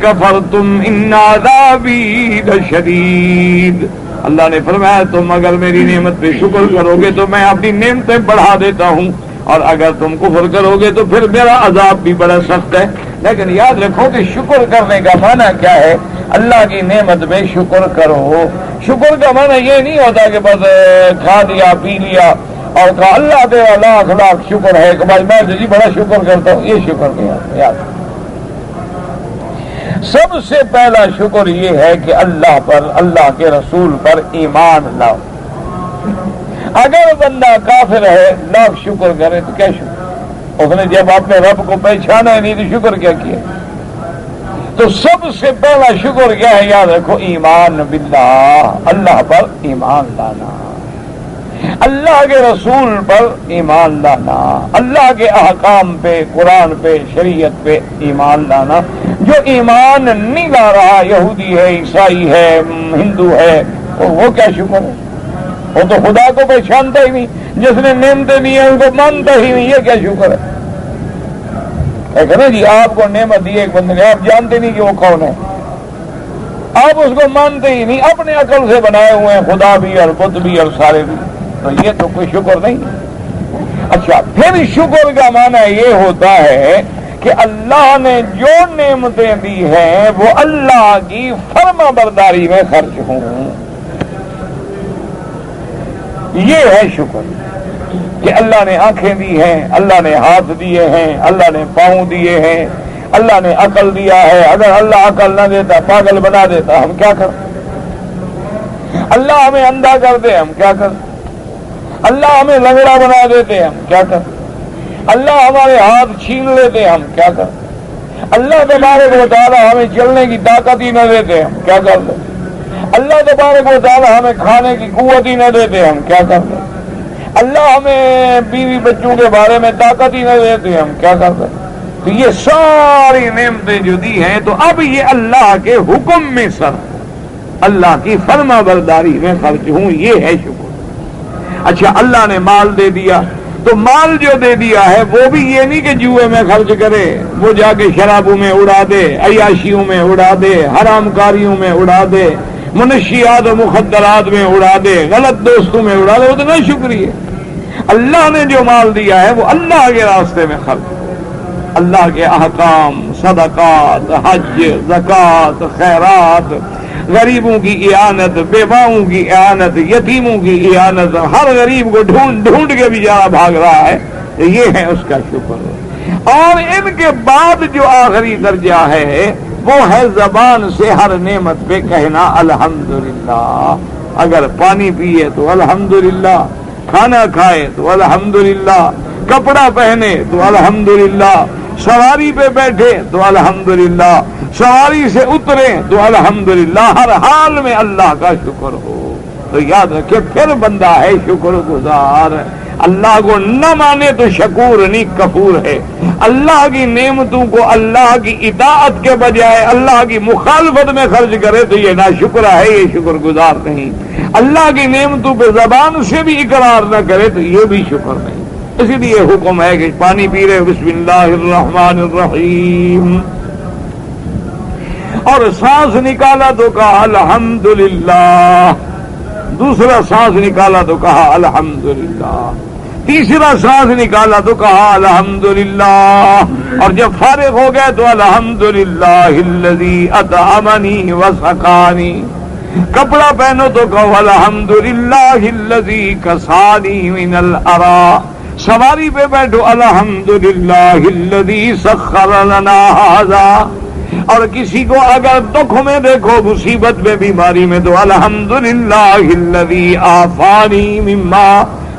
كَفَرْتُمْ إِنَّ عَذَابِي لَشَدِيدٌ. اللہ نے فرمایا تم اگر میری نعمت پہ شکر کرو گے تو میں اپنی نعمتیں بڑھا دیتا ہوں، اور اگر تم کفر کرو گے تو پھر میرا عذاب بھی بڑا سخت ہے. لیکن یاد رکھو کہ شکر کرنے کا معنی کیا ہے؟ اللہ کی نعمت پہ شکر کرو. شکر کا معنی یہ نہیں ہوتا کہ بس کھا لیا پی لیا اور کہا اللہ تیرا لاکھ لاکھ شکر ہے کہ بھائی میں جی بڑا شکر کرتا ہوں، یہ شکر نہیں ہے. یاد سب سے پہلا شکر یہ ہے کہ اللہ پر، اللہ کے رسول پر ایمان لاؤ. اگر بندہ کافر ہے لاکھ شکر کرے تو کیا شکر؟ اس نے جب اپنے رب کو پہچانا ہی نہیں تو شکر کیا کیا؟ تو سب سے پہلا شکر کیا ہے؟ یاد رکھو ایمان باللہ، اللہ پر ایمان لانا، اللہ کے رسول پر ایمان لانا، اللہ کے احکام پہ، قرآن پہ، شریعت پہ ایمان لانا. جو ایمان نہیں لا رہا، یہودی ہے، عیسائی ہے، ہندو ہے، وہ کیا شکر ہے؟ وہ تو خدا کو پہچانتا ہی نہیں، جس نے نعمتیں دی ہیں ان کو مانتا ہی نہیں، یہ کیا شکر ہے؟ جی آپ کو نعمت دی ایک بندے نے، آپ جانتے نہیں کہ وہ کون ہے، آپ اس کو مانتے ہی نہیں، اپنے عقل سے بنائے ہوئے ہیں خدا بھی اور بت بھی اور سارے بھی، تو یہ تو کوئی شکر نہیں. اچھا پھر شکر کا معنی یہ ہوتا ہے کہ اللہ نے جو نعمتیں دی ہیں وہ اللہ کی فرما برداری میں خرچ ہوں. یہ ہے شکر کہ اللہ نے آنکھیں دی ہیں، اللہ نے ہاتھ دیے ہیں، اللہ نے پاؤں دیے ہیں، اللہ نے عقل دیا ہے. اگر اللہ عقل نہ دیتا، پاگل بنا دیتا، ہم کیا کریں؟ اللہ ہمیں اندھا کر دے ہم کیا کریں؟ اللہ ہمیں لنگڑا بنا دیتے ہم کیا کریں؟ اللہ ہمارے ہاتھ چھین لیتے ہم کیا کریں؟ اللہ تبارک و تعالیٰ ہمیں چلنے کی طاقت ہی نہ دیتے ہم کیا کر لیں؟ اللہ تبارک و تعالیٰ ہمیں کھانے کی قوت ہی نہ دیتے ہم کیا کر لیں؟ اللہ ہمیں بیوی بچوں کے بارے میں طاقت ہی نہ دیتے ہم کیا کر لیں؟ تو یہ ساری نعمتیں جو دی ہیں تو اب یہ اللہ کے حکم میں سر، اللہ کی فرما برداری میں خرچ ہوں، یہ ہے شکر. اچھا اللہ نے مال دے دیا تو مال جو دے دیا ہے وہ بھی یہ نہیں کہ جوئے میں خرچ کرے، وہ جا کے شرابوں میں اڑا دے، عیاشیوں میں اڑا دے، حرام کاریوں میں اڑا دے، منشیات و مخدرات میں اڑا دے، غلط دوستوں میں اڑا دے. وہ تو نہ شکریہ. اللہ نے جو مال دیا ہے وہ اللہ کے راستے میں خرچ، اللہ کے احکام، صدقات، حج، زکوٰۃ، خیرات، غریبوں کی اعانت، بیواؤں کی اعانت، یتیموں کی اعانت، ہر غریب کو ڈھونڈ ڈھونڈ کے بھی جا بھاگ رہا ہے، یہ ہے اس کا شکر. اور ان کے بعد جو آخری درجہ ہے وہ ہے زبان سے ہر نعمت پہ کہنا الحمدللہ. اگر پانی پیے تو الحمدللہ، کھانا کھائے تو الحمدللہ، کپڑا پہنے تو الحمدللہ، سواری پہ بیٹھے تو الحمدللہ، سواری سے اترے تو الحمدللہ، ہر حال میں اللہ کا شکر ہو۔ تو یاد رکھے پھر بندہ ہے شکر گزار۔ اللہ کو نہ مانے تو شکور نہیں کفور ہے۔ اللہ کی نعمتوں کو اللہ کی اطاعت کے بجائے اللہ کی مخالفت میں خرچ کرے تو یہ ناشکر ہے، یہ شکر گزار نہیں۔ اللہ کی نعمتوں پہ زبان سے بھی اقرار نہ کرے تو یہ بھی شکر نہیں۔ اسی لیے حکم ہے کہ پانی پی رہے بسم اللہ الرحمن الرحیم، اور سانس نکالا تو کہا الحمدللہ، دوسرا سانس نکالا تو کہا الحمدللہ، تیسرا سانس نکالا تو کہا الحمدللہ، اور جب فارغ ہو گئے تو الحمدللہ الذی اطعمنی وسقانی، کپڑا پہنو تو کہو الحمدللہ الذی کسانی من الارا، سواری پہ بیٹھو الحمدللہ الذی سخر لنا ھذا، اور کسی کو اگر دکھ میں دیکھو، مصیبت میں، بیماری میں تو الحمدللہ الذی عافانی مما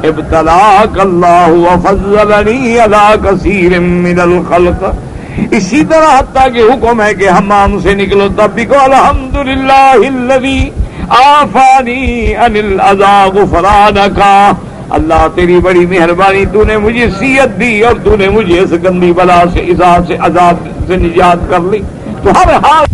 ابتلاک اللہ وفضلنی علی کثیر من الخلق۔ اسی طرح حتیٰ کہ حکم ہے کہ حمام سے نکلو تب بھی کہو الحمدللہ الذی عافانی عن الاذی غفرانک، اللہ تیری بڑی مہربانی، تو نے مجھے صحت دی اور تو نے مجھے اس گندی بلا سے، ایذا سے، عذاب سے نجات کر لی۔ تو ہر حال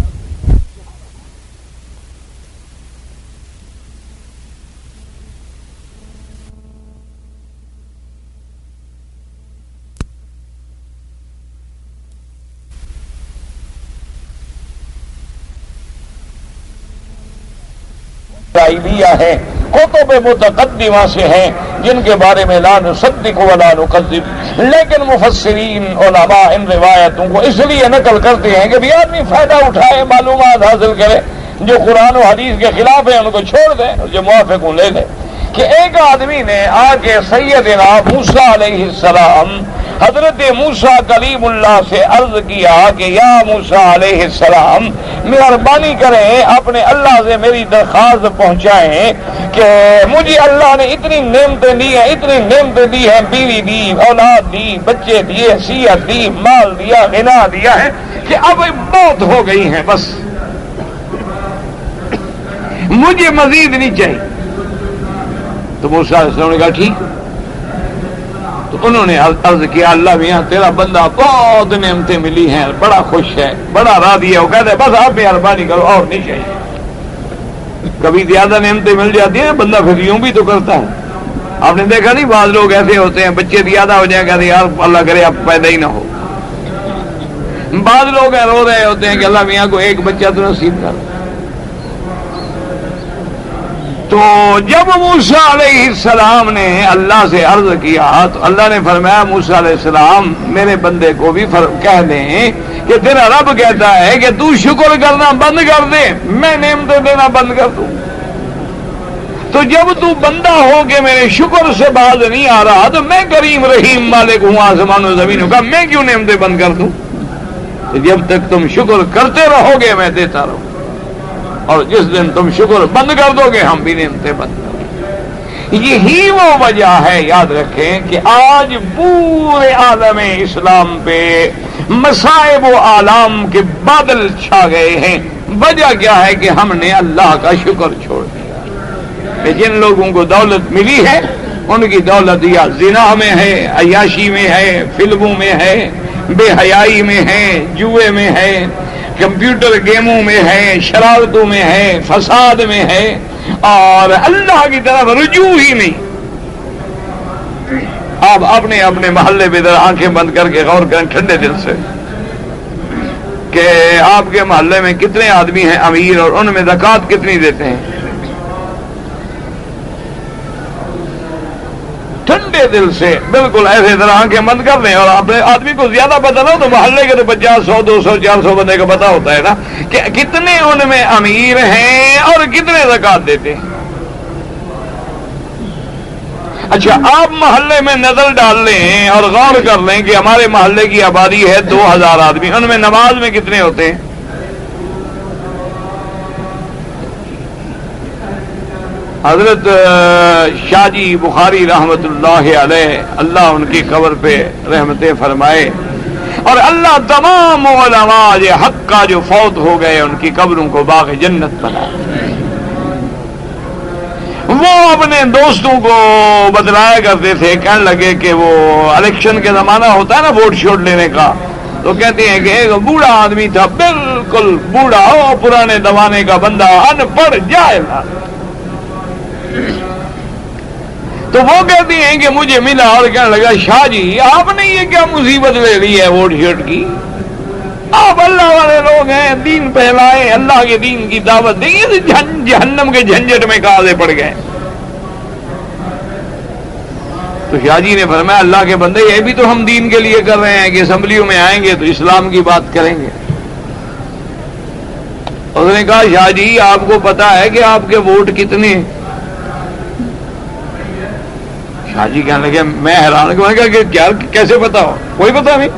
ہے، کتب متقدمہ سے ہیں جن کے بارے میں لا نصدق ولا نکذب، لیکن مفسرین علماء ان روایتوں کو اس لیے نقل کرتے ہیں کہ بھی آدمی فائدہ اٹھائے، معلومات حاصل کرے، جو قرآن و حدیث کے خلاف ہیں ان کو چھوڑ دیں اور جو موافق ہوں لے لیں۔ کہ ایک آدمی نے آ کے سیدنا موسیٰ علیہ السلام، حضرت موسیٰ کلیم اللہ سے عرض کیا کہ یا موسیٰ علیہ السلام، مہربانی کریں اپنے اللہ سے میری درخواست پہنچائیں کہ مجھے اللہ نے اتنی نعمتیں دی ہیں، اتنی نعمتیں دی ہیں، بیوی دی، اولاد دی، بچے دیے، صحت دی، مال دیا، غنا دیا ہے کہ اب بہت ہو گئی ہیں، بس مجھے مزید نہیں چاہیے۔ تو موسیٰ علیہ السلام نے کہا ٹھیک۔ تو انہوں نے عرض کیا اللہ میاں تیرا بندہ بہت نعمتیں ملی ہیں، بڑا خوش ہے، بڑا راضی ہے، وہ کہتے ہیں بس آپ مہربانی کرو اور نہیں چاہیے۔ کبھی زیادہ نعمتیں مل جاتی ہیں بندہ پھر یوں بھی تو کرتا ہے۔ آپ نے دیکھا نہیں بعض لوگ ایسے ہوتے ہیں بچے زیادہ ہو جائیں کہتے ہیں یار اللہ کرے آپ پیدا ہی نہ ہو۔ بعض لوگ رو رہے ہوتے ہیں کہ اللہ میاں کو ایک بچہ تو نصیب کر۔ تو جب موسیٰ علیہ السلام نے اللہ سے عرض کیا تو اللہ نے فرمایا موسیٰ علیہ السلام میرے بندے کو بھی کہہ دیں کہ تیرا رب کہتا ہے کہ تو شکر کرنا بند کر دے، میں نعمتیں دینا بند کر دوں۔ تو جب تو بندہ ہو کہ میرے شکر سے باز نہیں آ رہا تو میں کریم رحیم مالک ہوں آسمان و زمینوں کا، میں کیوں نعمتیں بند کر دوں؟ تو جب تک تم شکر کرتے رہو گے میں دیتا رہوں، اور جس دن تم شکر بند کر دو گے ہم بھی نعمتیں بند کر دیں۔ یہی وہ وجہ ہے، یاد رکھیں کہ آج پورے عالم اسلام پہ مصائب و آلام کے بادل چھا گئے ہیں۔ وجہ کیا ہے کہ ہم نے اللہ کا شکر چھوڑ دیا۔ کہ جن لوگوں کو دولت ملی ہے ان کی دولت یا زنا میں ہے، عیاشی میں ہے، فلموں میں ہے، بے حیائی میں ہے، جوئے میں ہے، کمپیوٹر گیموں میں ہے، شرارتوں میں ہے، فساد میں ہے، اور اللہ کی طرف رجوع ہی نہیں۔ آپ اپنے اپنے محلے میں ادھر آنکھیں بند کر کے غور کریں ٹھنڈے دل سے کہ آپ کے محلے میں کتنے آدمی ہیں امیر اور ان میں زکوٰۃ کتنی دیتے ہیں؟ ٹھنڈے دل سے بالکل ایسے طرح آنکھیں بند کر لیں، اور اپنے آدمی کو زیادہ پتہ نہ ہو تو محلے کے تو 50 100 200 400 بندے کا پتہ ہوتا ہے نا کہ کتنے ان میں امیر ہیں اور کتنے زکوٰۃ دیتے ہیں۔ اچھا آپ محلے میں نظر ڈال لیں اور غور کر لیں کہ ہمارے محلے کی آبادی ہے 2000 آدمی، ان میں نماز میں کتنے ہوتے ہیں؟ حضرت شاہ جی بخاری رحمت اللہ علیہ، اللہ ان کی قبر پہ رحمتیں فرمائے، اور اللہ تمام علماء حق کا جو فوت ہو گئے ان کی قبروں کو باغ جنت بنا۔ وہ اپنے دوستوں کو بتلایا کرتے تھے، کہنے لگے کہ وہ الیکشن کے زمانہ ہوتا ہے نا ووٹ شوٹ لینے کا، تو کہتے ہیں کہ ایک بوڑھا آدمی تھا، بالکل بوڑھا ہو، پرانے زمانے کا بندہ، ان پڑھ جائے نا، تو وہ کہتی ہیں کہ مجھے ملا اور کہنے لگا شاہ جی آپ نے یہ کیا مصیبت لے لی ہے ووٹ شوٹ کی؟ آپ اللہ والے لوگ ہیں، دین پھیلائے، اللہ کے دین کی دعوت دیں، جہنم کے جھنجٹ میں کہاں سے پڑ گئے؟ تو شاہ جی نے فرمایا اللہ کے بندے یہ بھی تو ہم دین کے لیے کر رہے ہیں کہ اسمبلیوں میں آئیں گے تو اسلام کی بات کریں گے۔ اس نے کہا شاہ جی آپ کو پتا ہے کہ آپ کے ووٹ کتنے ہیں؟ شاہ جی کہنے لگے میں حیران کہ کیا کیسے پتا ہو؟ کوئی پتا نہیں،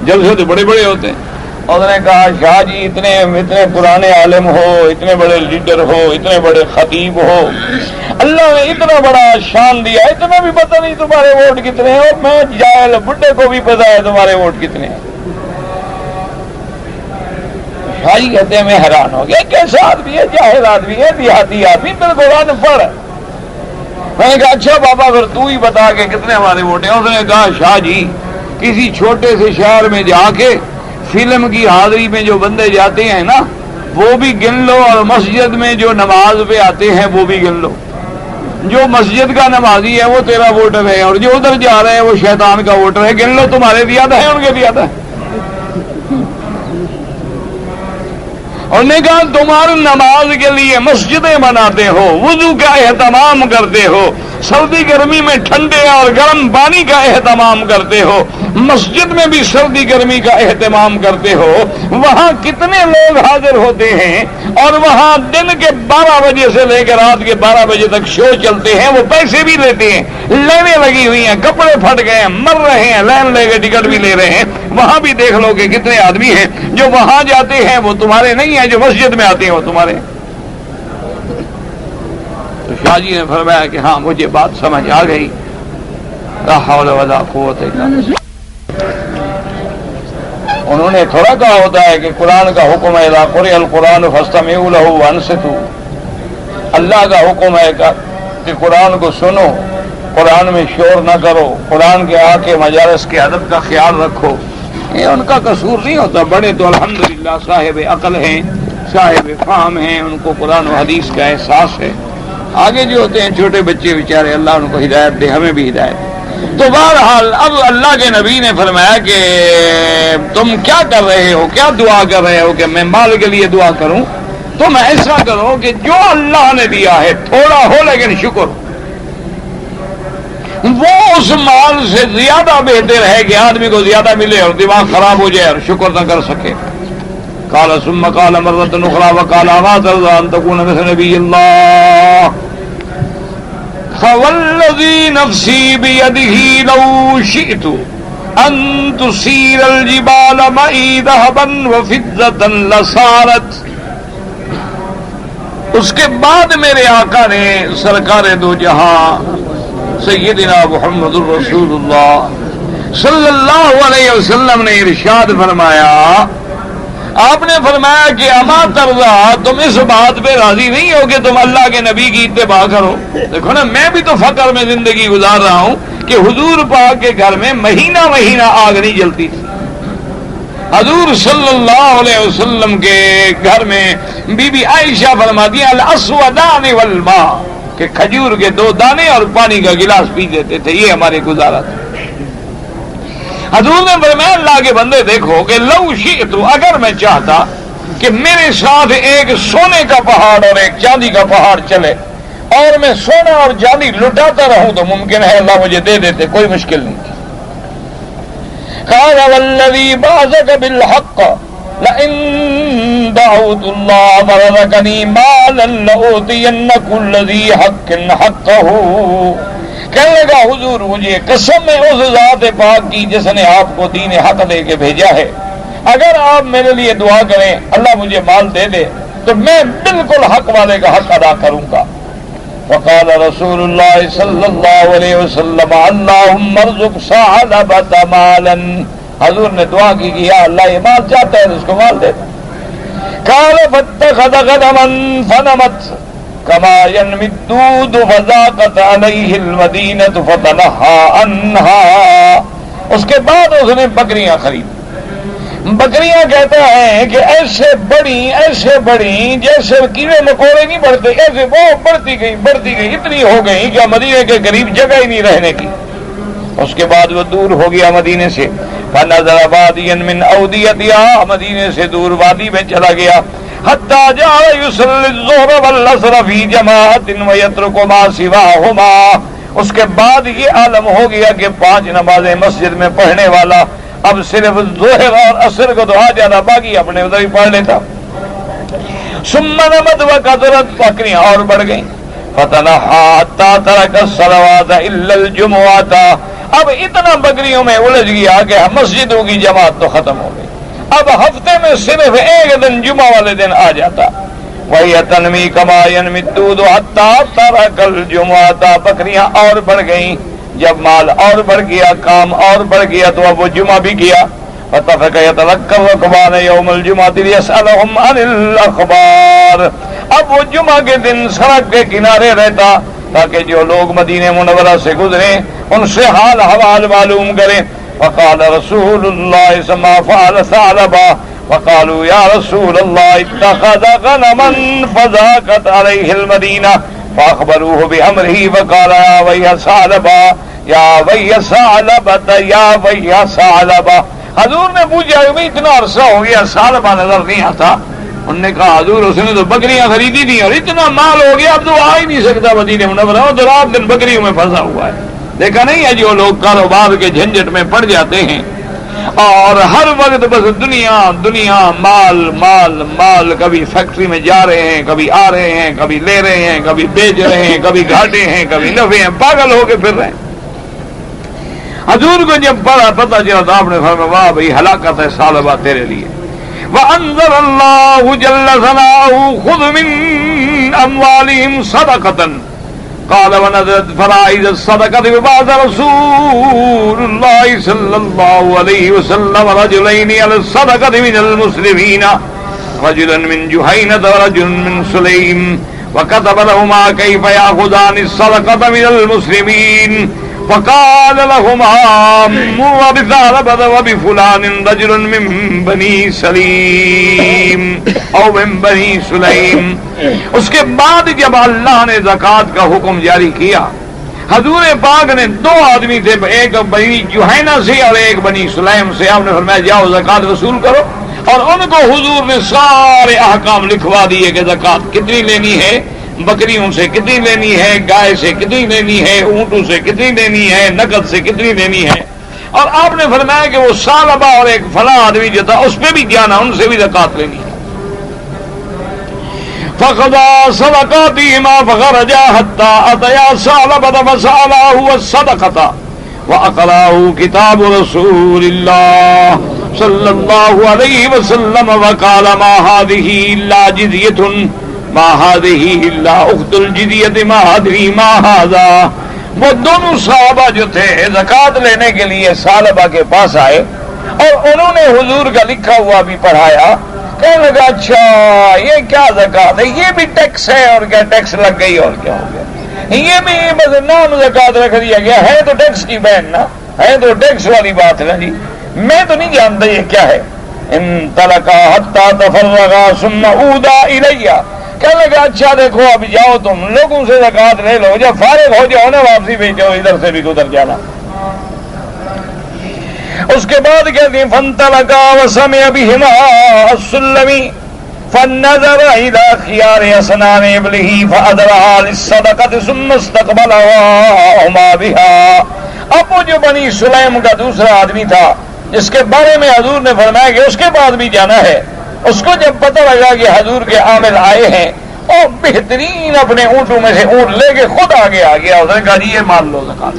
جلسے تو بڑے بڑے ہوتے ہیں۔ اس نے کہا شاہ جی اتنے پرانے عالم ہو، اتنے بڑے لیڈر ہو، اتنے بڑے خطیب ہو، اللہ نے اتنا بڑا شان دیا، اتنا بھی پتہ نہیں تمہارے ووٹ کتنے ہیں، اور میں جاہل بڈھے کو بھی پتا ہے تمہارے ووٹ کتنے ہیں۔ شاہ جی کہتے ہیں میں حیران ہو گیا، کیسا آدمی ہے، جاہل آدمی ہے، دیہاتی آدمی، بالکل ان پڑھ۔ میں نے کہا اچھا بابا پھر تو ہی بتا کے کتنے ہمارے ووٹ ہیں۔ اس نے کہا شاہ جی کسی چھوٹے سے شہر میں جا کے فلم کی حاضری میں جو بندے جاتے ہیں نا وہ بھی گن لو، اور مسجد میں جو نماز پہ آتے ہیں وہ بھی گن لو، جو مسجد کا نمازی ہے وہ تیرا ووٹر ہے، اور جو ادھر جا رہے ہیں وہ شیطان کا ووٹر ہے، گن لو، تمہارے زیادہ ہے ان کے زیادہ ہے۔ اور نے کہا تمہاری نماز کے لیے مسجدیں بناتے ہو، وضو کا اہتمام کرتے ہو، سردی گرمی میں ٹھنڈے اور گرم پانی کا اہتمام کرتے ہو، مسجد میں بھی سردی گرمی کا اہتمام کرتے ہو، وہاں کتنے لوگ حاضر ہوتے ہیں، اور وہاں دن کے 12 بجے سے لے کر رات کے 12 بجے تک شو چلتے ہیں، وہ پیسے بھی لیتے ہیں، لائنیں لگی ہوئی ہیں، کپڑے پھٹ گئے ہیں، مر رہے ہیں، لائن لے کے ٹکٹ بھی لے رہے ہیں، وہاں بھی دیکھ لو کہ کتنے آدمی ہیں جو وہاں جاتے ہیں وہ تمہارے نہیں ہیں، جو مسجد میں آتے ہیں وہ تمہارے ہیں۔ تو شاہ جی نے فرمایا کہ ہاں مجھے بات سمجھ آ گئی، لا حول ولا قوت الا باللہ۔ انہوں نے تھوڑا کہا ہوتا ہے کہ قرآن کا حکم ہے اذا قرئ القرآن فاستمعوا له وانصتوا، اللہ کا حکم ہے کہ قرآن کو سنو، قرآن میں شور نہ کرو، قرآن کے آ کے مجالس کے ادب کا خیال رکھو۔ یہ ان کا قصور نہیں ہوتا، بڑے تو الحمدللہ صاحب عقل ہیں، صاحب فہم ہیں، ان کو قرآن و حدیث کا احساس ہے۔ آگے جو ہوتے ہیں چھوٹے بچے بیچارے، اللہ ان کو ہدایت دے، ہمیں بھی ہدایت۔ تو بہرحال اب اللہ کے نبی نے فرمایا کہ تم کیا کر رہے ہو، کیا دعا کر رہے ہو کہ میں مال کے لیے دعا کروں؟ تم ایسا کرو کہ جو اللہ نے دیا ہے تھوڑا ہو لیکن شکر، وہ اس مال سے زیادہ بہتر ہے کہ آدمی کو زیادہ ملے اور دماغ خراب ہو جائے اور شکر نہ کر سکے۔ قال ثم قال مرة أخرى وقال ما ترضى أن تكون مثل نبي الله فوالذي نفسي بيده لو شئت أن تسير الجبال معي ذهبا وفضة لصارت۔ اس کے بعد میرے آقا نے سرکار دو جہاں سیدنا محمد الرسول اللہ صلی اللہ علیہ وسلم نے ارشاد فرمایا، آپ نے فرمایا کہ اما ترضا، تم اس بات پہ راضی نہیں ہو کہ تم اللہ کے نبی کی اتباع کرو؟ دیکھو نا، میں بھی تو فقر میں زندگی گزار رہا ہوں کہ حضور پاک کے گھر میں مہینہ مہینہ آگ نہیں جلتی تھی۔ حضور صلی اللہ علیہ وسلم کے گھر میں بی بی عائشہ فرماتی ہیں الاسودان والماء، کہ کھجور کے 2 دانے اور پانی کا گلاس پی لیتے تھے، یہ ہمارے گزارا تھا۔ حضور نے فرمایا اللہ کے بندے دیکھو کہ لو شئت، اگر میں چاہتا کہ میرے ساتھ ایک سونے کا پہاڑ اور ایک چاندی کا پہاڑ چلے اور میں سونا اور چاندی لٹاتا رہوں تو ممکن ہے اللہ مجھے دے دیتے، کوئی مشکل نہیں تھی۔ قال والذی بعثک بالحق لئن دعوت اللہ فرزقنی مالا لأوتین کل ذی حق حقہ۔ کہنے لگا حضور مجھے قسم ہے اس ذات پاک کی جس نے آپ کو دین حق دے کے بھیجا ہے، اگر آپ میرے لیے دعا کریں اللہ مجھے مال دے دے تو میں بالکل حق والے کا حق ادا کروں گا۔ فقال رسول اللہ صلی اللہ علیہ وسلم اللہم ارزق ثعلبۃ مالا، حضور نے دعا کی کہ یا اللہ یہ مال چاہتا ہے اس کو مال دے دے. قال فاتخذ غنما فنمت كما ينمي الدود فذاقت عليه المدينة فتنحى عنها. اس کے بعد اس نے بکریاں خرید. بکریاں کہتا ہے کہ ایسے بڑی جیسے کیڑے مکوڑے نہیں بڑھتے، ایسے وہ بڑھتی گئی اتنی ہو گئی کہ مدینے کے قریب جگہ ہی نہیں رہنے کی. اس کے بعد وہ دور ہو گیا مدینے سے. فنظر وادیا من اودیتها، مدینے سے دور وادی میں چلا گیا. حتی جعل یصلی الظہر والعصر فی جماعۃ ویترک ما سواہما. اس کے بعد یہ عالم ہو گیا کہ 5 نمازیں مسجد میں پڑھنے والا اب صرف ظہر اور عصر کو دعا جانا، باقی اپنے ادھر ہی پڑھ لیتا. ثم نمت وکثرت، بکریاں اور بڑھ گئیں. فتنحى حتى ترك الصلوات الا الجمعۃ. اب اتنا بکریوں میں الجھ گیا کہ مسجدوں کی جماعت تو ختم ہو گئی. اب ہفتے میں صرف ایک دن جمعہ والے دن آ جاتا. وہی تنمی كما ينمي الدود حتى ترك الجمعۃ. بکریاں اور بڑھ گئیں. جب مال اور بڑھ گیا، کام اور بڑھ گیا، تو اب وہ جمعہ بھی گیا. فتفق يتلقى الركبان يوم الجمعة ليسألهم عن الأخبار. اب وہ جمعہ کے دن سڑک کے کنارے رہتا تاکہ جو لوگ مدینہ منورہ سے گزریں ان سے حال حوال معلوم کریں. وقال رسول اللہ ما فعل ثعلبہ. وقالوا یا رسول اللہ اتخذ غنما فذاقت علیہ المدینہ. فاخبروه بامره وقال یا ویح ثعلبہ یا ویح ثعلبۃ یا ویح ثعلبہ. حضور نے پوچھا کہ اتنا عرصہ ہو گیا ثعلبہ نظر نہیں آتا. انہوں نے کہا حضور اس نے تو بکریاں خریدی تھی اور اتنا مال ہو گیا اب تو آ ہی نہیں سکتا مدینہ منورہ، تو رات دن بکریوں میں پھنسا ہوا ہے. دیکھا نہیں ہے جو لوگ کاروبار کے جھنجٹ میں پڑ جاتے ہیں اور ہر وقت بس دنیا مال مال مال. کبھی فیکٹری میں جا رہے ہیں، کبھی آ رہے ہیں، کبھی لے رہے ہیں، کبھی بیچ رہے ہیں، کبھی گھاٹے ہیں، کبھی نفع ہیں، پاگل ہو کے پھر رہے ہیں. حضور کو جب پتہ چلا تو آپ نے فرمایا واہ بھائی ہلاکت ہے ثعلبہ تیرے لیے. وَأَنزَلَ اللَّهُ جَلَّ ثَنَاؤُهُ خُذْ مِنْ أَمْوَالِهِمْ صَدَقَةً. قال ونزلت فرائض الصدقة وبعث رسول الله صلى الله عليه وسلم رجلين على الصدقة من المسلمين، رجلا من جهينة ورجل من سليم، وكتب لهما كيف يأخذان الصدقة من المسلمين. فقال لهما مر بثعلبة وبفلان رجل من بني سليم او من بني سليم. اس کے بعد جب اللہ نے زکوٰۃ کا حکم جاری کیا، حضور پاک نے 2 آدمی تھے، ایک بنی جوہینہ سے اور ایک بنی سلیم سے. آپ نے فرمایا جاؤ زکوٰۃ وصول کرو، اور ان کو حضور نے سارے احکام لکھوا دیے کہ زکوٰۃ کتنی لینی ہے، بکریوں سے کتنی لینی ہے، گائے سے کتنی لینی ہے، اونٹوں سے کتنی لینی ہے، نقد سے کتنی لینی ہے. اور آپ نے فرمایا کہ وہ ثعلبہ اور ایک فلاں آدمی جو تھا اس پہ بھی جانا، ان سے بھی زکوٰۃ لینی ہے. فقضى صدقاتهما فخرجا حتى أتيا ثعلبة فسأله الصدقة وأقرأه كتاب رسول الله صلى الله عليه وسلم وقال ما هذه إلا جزية ما هذه إلا أخت الجزية ما أدري ما هذا. وہ دونوں صحابہ جو تھے زکوٰۃ لینے کے لیے ثعلبہ کے پاس آئے اور انہوں نے حضور کا لکھا ہوا بھی پڑھایا. کہنے لگا اچھا یہ کیا زکوٰۃ ہے، یہ بھی ٹیکس ہے، اور کیا ٹیکس لگ گئی اور کیا ہو گیا، یہ بھی بس نام زکوٰۃ رکھ دیا گیا ہے، تو ٹیکس کی بہن نا ہے، تو ٹیکس والی بات ہے نا جی، میں تو نہیں جانتا یہ کیا ہے. انطلقا حتی تفرغا ثم عودا الیہ. کہنے لگا اچھا دیکھو اب جاؤ تم لوگوں سے زکوٰۃ لے لو، جب فارغ ہو جاؤ نا واپسی بھیجو، ادھر سے بھی ادھر جانا. اس کے بعد کہتے ہیں فانطلقا وسمع بهما السلمی فنظر الى خيار اسنان ابله فادرها للصدقه ثم استقبلهما بها. اب وہ جو بنی سلیم کا دوسرا آدمی تھا جس کے بارے میں حضور نے فرمایا کہ اس کے بعد بھی جانا ہے، اس کو جب پتہ لگا کہ حضور کے عامل آئے ہیں اور بہترین اپنے اونٹوں میں سے اونٹ لے کے خود آگے آ گیا، اس نے کہا جی یہ مان لو زکوٰۃ.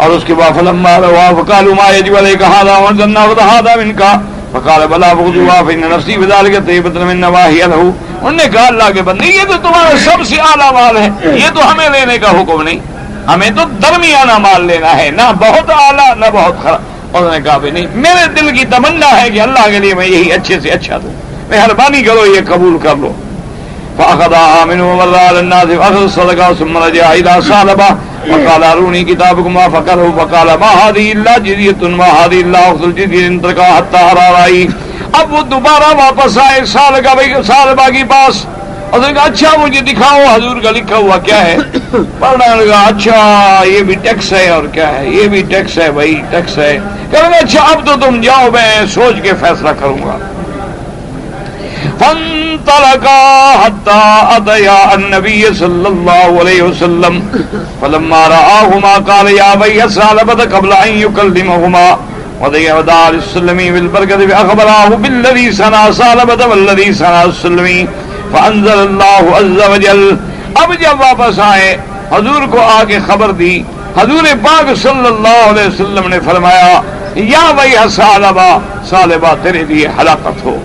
اور اس کے بعد فلما روا فقالوا ما يجب عليك هذا وانزلنا هذا منك فقال بلا بغضوا فإن نفسی بذلك طیبۃ من نواحی له. انہوں نے کہا اللہ کے بندے یہ تو تمہارا سب سے اعلیٰ مال ہے، یہ تو ہمیں لینے کا حکم نہیں، ہمیں تو درمیانہ مال لینا ہے، نہ بہت اعلیٰ نہ بہت خراب. انہوں نے کہا بھی نہیں، میرے دل کی تمنا ہے کہ اللہ کے لیے میں یہی اچھے سے اچھا دوں، مہربانی کرو یہ قبول کر لو. فأخذها منه ومر على الناس فأخذ الصدقة ثم رجع إلى ثعلبة فقال أروني كتابكما فقرأه فقال ما هذه إلا جزية ما هذه إلا أخذ الجزية تركها حتى أرى رأيي. اب وہ دوبارہ واپس آئے ثعلبہ کے پاس اور نے کہا اچھا مجھے دکھاؤ حضور کا لکھا ہوا کیا ہے. پڑھنے لگا اچھا یہ بھی ٹیکس ہے اور کیا ہے، یہ بھی ٹیکس ہے بھائی ٹیکس ہے. کہنے لگا اچھا اب تو تم جاؤ میں سوچ کے فیصلہ کروں گا. فانطلقا حتى أتيا النبي صلى الله عليه وسلم فلما رآهما قال يا بني ثعلبة قبل أن يكلمهما ودعا للسلمي بالبركة فأخبراه بالذي صنع ثعلبة والذي صنع السلمي فأنزل الله عز وجل. اب جب واپس آئے حضور کو آ کے خبر دی، حضور پاک صلی اللہ علیہ وسلم نے فرمایا یا بھائی ثعلبہ تیرے لیے ہلاکت ہو.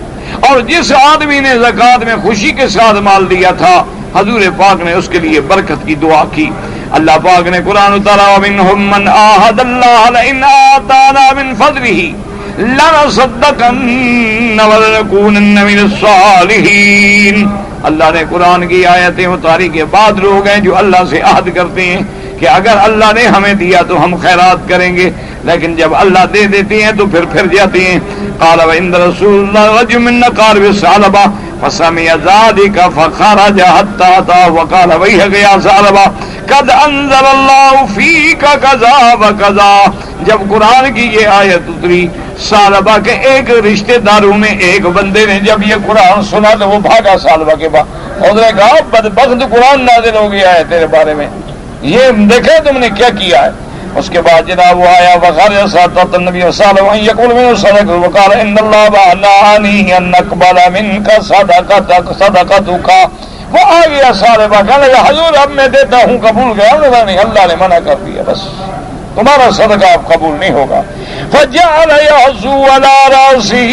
اور جس آدمی نے زکات میں خوشی کے ساتھ مال دیا تھا حضور پاک نے اس کے لیے برکت کی دعا کی. اللہ پاک نے قرآن اتارا ومنہم من عاہد اللہ لئن آتانا من فضلہ لنصدقن ولنکونن من الصالحین. اللہ نے قرآن کی آیتیں اتاری کے بعد لوگ ہیں جو اللہ سے عہد کرتے ہیں کہ اگر اللہ نے ہمیں دیا تو ہم خیرات کریں گے، لیکن جب اللہ دے دیتے ہیں تو پھر جاتے ہیں. قال وعند رسول اللہ رجل من قارب ثعلبہ فسمع ذلك فخرج حتى اتاه وقال ويحك يا ثعلبہ قد انزل اللہ فیک کذا وکذا. جب قرآن کی یہ آیت اتری ثعلبہ کے ایک رشتہ داروں میں ایک بندے نے جب یہ قرآن سنا تو وہ بھاگا ثعلبہ کے پاس. اس نے کہا بدبخت قرآن نازل ہو گیا ہے تیرے بارے میں، یہ دیکھے تم نے کیا کیا ہے. اس کے بعد جناب وہ آیا وخرج ساتۃ النبی صلی اللہ علیہ وسلم یقول من صدق وقال ان اللہ بعنانی ان نقبل منک صدقتک. وہ آ گیا ثعلبہ کہنے لگا حضور اب میں دیتا ہوں قبول گیا نہیں، اللہ نے منع کر دیا، بس تمہارا صدقہ اب قبول نہیں ہوگا. فجعل يهزو على راسه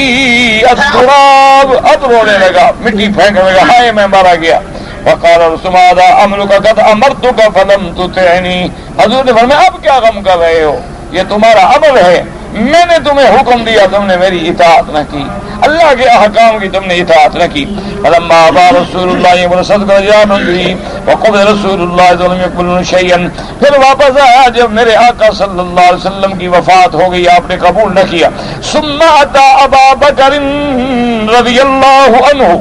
التراب. اب رونے لگا، مٹی پھینکنے لگا، ہائے میں مارا گیا. وقال رسول اللہ عملك قد امرتك فلم تطعني. حضور نے فرمایا اب کیا غم کر رہے ہو، یہ تمہارا عمل ہے، میں نے تمہیں حکم دیا تم نے میری اطاعت نہ کی، اللہ کے احکام کی تم نے اطاعت نہ کی. فلما ابى رسول اللہ ورصدق رجال به وقبل رسول اللہ ولم يقبل شيئا. پھر واپس آیا جب میرے آقا صلی اللہ علیہ وسلم کی وفات ہو گئی، آپ نے قبول نہ کیا. ثم اتى ابا بکر رضی اللہ عنہ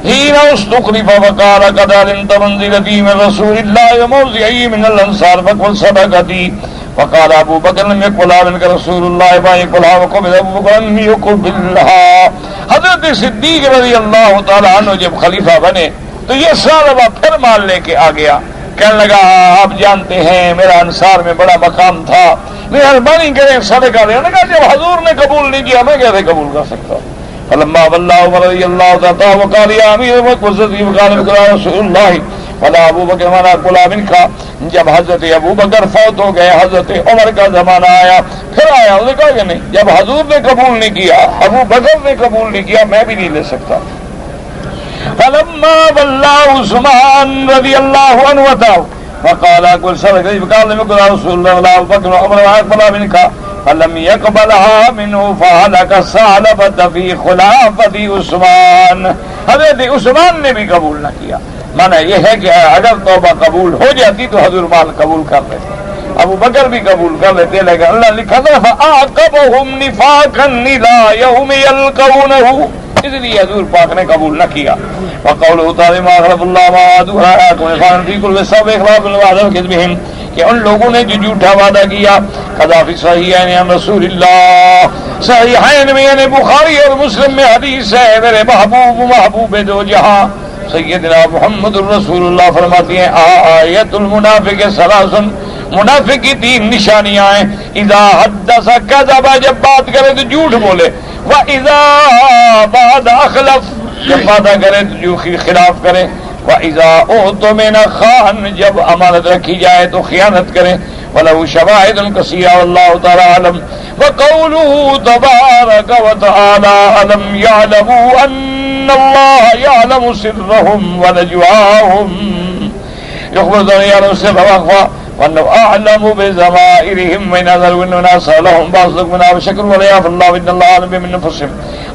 حين استخلف وقال قد علمت منزلتي من رسول الله وموضعي من الانصار فقل صدقتي. وقال ابو بکر لم يقبلها منك رسول الله ما يقبلها وقبل ابو بکر لم يقبلها. حضرت صدیق رضی اللہ تعالی عنہ جب خلیفہ بنے تو یہ ثعلبہ پھر مال لے کے آ گیا، کہنے لگا آپ جانتے ہیں میرا انصار میں بڑا مقام تھا، مہربانی کریں صدقہ دیں. کہا جب حضور نے قبول نہیں کیا میں کیسے قبول کر سکتا ہوں. فلما والله رضي الله تعالى وقال يا امير المؤمنين وقال رسول الله فلا ابو بکر وانا قلا منك. جب حضرت ابو بکر فوت ہو گئے حضرت عمر کا زمانہ آیا، پھر آیا اس نے کہا کہ نہیں جب حضور نے قبول نہیں کیا ابو بکر نے قبول نہیں کیا میں بھی نہیں لے سکتا. فلما والله عثمان رضي الله عنه وتعالى فقال قل صدق وقال لك رسول الله ولا ابو بکر عمر وانا منك فلم يقبلها منه فهلك ثعلبة في خلافة عثمان. حضرت عثمان نے بھی قبول نہ کیا. مانا یہ ہے کہ اگر توبہ قبول ہو جاتی تو حضور مال قبول کر لیتے، ابو بکر بھی قبول کر لیتے، لیکن اللہ لکھا تھا فَأَعْقَبَهُمْ نِفَاقًا إِلَىٰ يَوْمِ يَلْقَوْنَهُ، اس لیے حضور پاک نے قبول نہ کیا. وقوله تعالی ما خلف اللہ ما وعدوا آیاتهم نفاقا فی کل سبع اخلاف الوعد وکذبهم، کہ ان لوگوں نے جو جھوٹا وعدہ کیا. قضا فی صحیحین عن رسول اللہ، صحیحین میں یعنی بخاری اور مسلم میں حدیث ہے میرے محبوب دو جہاں سیدنا محمد الرسول اللہ فرماتی ہیں آیت المنافق ثلاثن، منافق کی 3 نشانیاں ہیں. اذا حدث کذب، جب بات کرے تو جھوٹ بولے، واذا وعد اخلف، جب وعدہ کرے تو جو خلاف کرے، وَإِذَا أُؤْتُمِنَ خَانَ، جب امانت رکھی جائے تو خیانت کریں، وله شواهد كثيرة والله تعالى أعلم. وقوله تبارك وتعالى ألم يعلموا أن الله يعلم سرهم ونجواهم يخبر يعلم سر وأخفى وأنه أعلم بضمائرهم وإن أظهروا أنه ناصر لهم باصدق منا وشكر وليعف الله وإن الله أعلم بأنفسهم.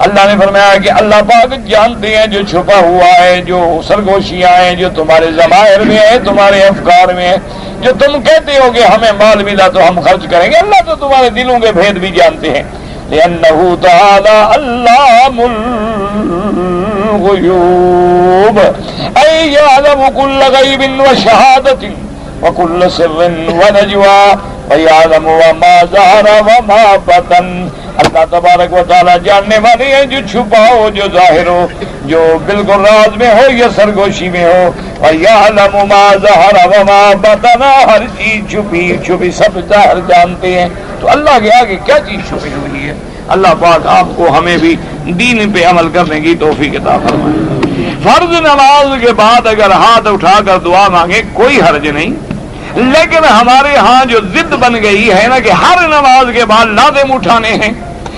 اللہ نے فرمایا کہ اللہ پاک جانتے ہیں جو چھپا ہوا ہے، جو سرگوشیاں ہیں جو تمہارے ضمائر میں ہے، تمہارے افکار میں ہے. جو تم کہتے ہو کہ ہمیں مال ملا تو ہم خرچ کریں گے، اللہ تو تمہارے دلوں کے بھید بھی جانتے ہیں. لأنه تعالی علام الغیوب أي يعلم كل غيب وشهادة وكل سر ونجوى ويعلم وما ظهر وما بطن. اللہ تبارک و تعالیٰ جاننے والے ہیں جو چھپا ہو، جو ظاہر ہو، جو بالکل راز میں ہو یا سرگوشی میں ہو. وَيَعْلَمُ مَا ظَهَرَ وَمَا بَطَنَ، ہر چیز چھپی سب ظاہر جانتے ہیں. تو اللہ کے آگے کیا چیز چھپی ہوئی ہے؟ اللہ پاک آپ کو ہمیں بھی دین پہ عمل کرنے کی توفیق عطا فرمائے. فرض نماز کے بعد اگر ہاتھ اٹھا کر دعا مانگے کوئی حرج نہیں، لیکن ہمارے ہاں جو ضد بن گئی ہے نا کہ ہر نماز کے بعد لازم اٹھانے ہیں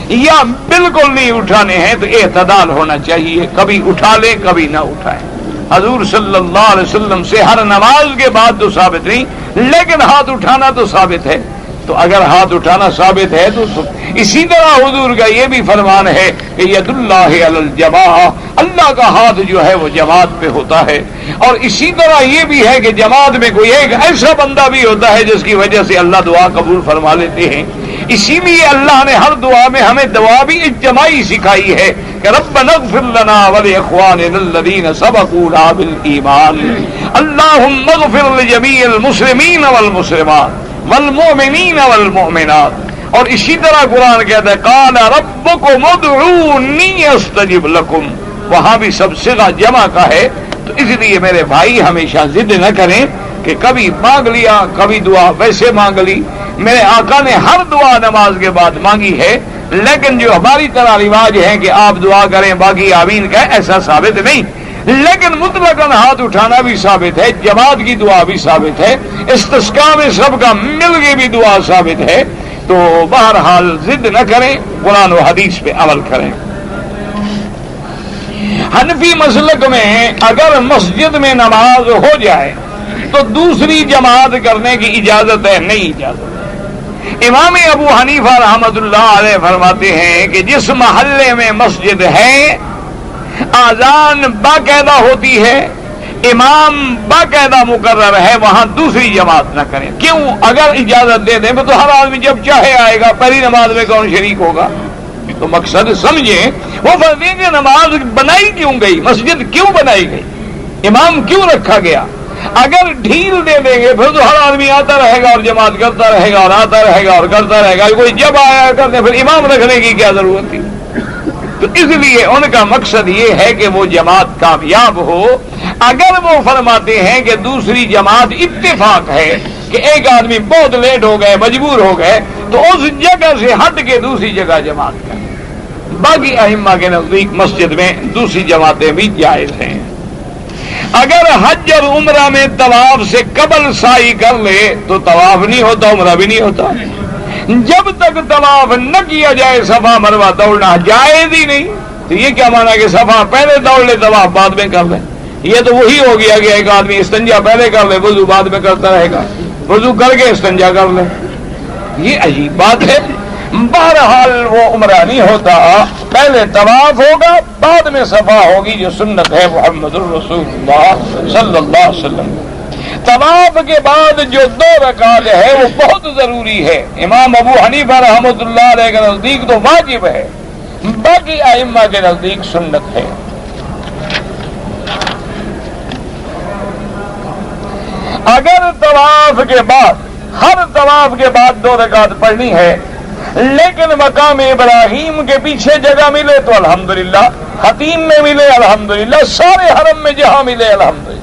یا بالکل نہیں اٹھانے ہیں، تو اعتدال ہونا چاہیے، کبھی اٹھا لیں کبھی نہ اٹھائیں. حضور صلی اللہ علیہ وسلم سے ہر نماز کے بعد تو ثابت نہیں، لیکن ہاتھ اٹھانا تو ثابت ہے. تو اگر ہاتھ اٹھانا ثابت ہے تو اسی طرح حضور کا یہ بھی فرمان ہے کہ ید اللہ علی الجماع، اللہ کا ہاتھ جو ہے وہ جماعت پہ ہوتا ہے. اور اسی طرح یہ بھی ہے کہ جماعت میں کوئی ایک ایسا بندہ بھی ہوتا ہے جس کی وجہ سے اللہ دعا قبول فرما لیتے ہیں. اسی لیے اللہ نے ہر دعا میں ہمیں دعا بھی اجتماعی سکھائی ہے کہ ربنا اغفر لنا ولاخواننا الذین سبقونا بالایمان اللہم اغفر لجمیع المسلمین والمسلمات والمؤمنین والمؤمنات. اور اسی طرح قرآن کہتا ہے قال ربکم ادعونی استجب لکم، وہاں بھی سب صیغہ جمع کا ہے. تو اس لیے میرے بھائی ہمیشہ ضد نہ کریں کہ کبھی مانگ لیا کبھی دعا ویسے مانگ لی. میرے آقا نے ہر دعا نماز کے بعد مانگی ہے، لیکن جو ہماری طرح رواج ہے کہ آپ دعا کریں باقی آمین کہیں، ایسا ثابت نہیں. لیکن مطلقاً ہاتھ اٹھانا بھی ثابت ہے، جماعت کی دعا بھی ثابت ہے، استسقاء میں سب کا مل کے بھی دعا ثابت ہے. تو بہرحال ضد نہ کریں، قرآن و حدیث پہ عمل کریں. حنفی مسلک میں اگر مسجد میں نماز ہو جائے تو دوسری جماعت کرنے کی اجازت ہے؟ نہیں اجازت. امام ابو حنیفہ رحمۃ اللہ علیہ فرماتے ہیں کہ جس محلے میں مسجد ہے اذان باقاعدہ ہوتی ہے، امام باقاعدہ مقرر ہے، وہاں دوسری جماعت نہ کریں. کیوں؟ اگر اجازت دے دیں تو ہر آدمی جب چاہے آئے گا، پہلی نماز میں کون شریک ہوگا؟ تو مقصد سمجھیں. وہ فرماتے کہ نماز بنائی کیوں گئی، مسجد کیوں بنائی گئی، امام کیوں رکھا گیا؟ اگر ڈھیل دے دیں گے پھر تو ہر آدمی آتا رہے گا اور جماعت کرتا رہے گا اور آتا رہے گا اور کرتا رہے گا. کوئی جب آیا کرتے پھر امام رکھنے کی کیا ضرورت تھی؟ تو اس لیے ان کا مقصد یہ ہے کہ وہ جماعت کامیاب ہو. اگر وہ فرماتے ہیں کہ دوسری جماعت اتفاق ہے کہ ایک آدمی بہت لیٹ ہو گئے مجبور ہو گئے تو اس جگہ سے ہٹ کے دوسری جگہ جماعت کریں. باقی ائمہ کے نزدیک مسجد میں دوسری جماعتیں بھی جائز ہیں. اگر حج اور عمرہ میں طواف سے قبل سعی کر لے تو طواف نہیں ہوتا، عمرہ بھی نہیں ہوتا. جب تک طواف نہ کیا جائے صفا مروہ دوڑنا جائز ہی نہیں. تو یہ کیا مانا کہ صفا پہلے دوڑ لے طواف بعد میں کر لے؟ یہ تو وہی ہو گیا کہ ایک آدمی استنجا پہلے کر لے وضو بعد میں کرتا رہے گا، وضو کر کے استنجا کر لے. یہ عجیب بات ہے. بہرحال وہ عمرہ نہیں ہوتا، پہلے طواف ہوگا بعد میں صفا ہوگی، جو سنت ہے محمد الرسول اللہ صلی اللہ علیہ وسلم. طواف کے بعد جو 2 رکعت ہے وہ بہت ضروری ہے. امام ابو حنیفہ رحمۃ اللہ علیہ کے نزدیک تو واجب ہے، باقی ائمہ کے نزدیک سنت ہے. اگر طواف کے بعد ہر طواف کے بعد 2 رکعت پڑھنی ہے لیکن مقام ابراہیم کے پیچھے جگہ ملے تو الحمدللہ، حتیم میں ملے الحمدللہ، سارے حرم میں جہاں ملے الحمدللہ.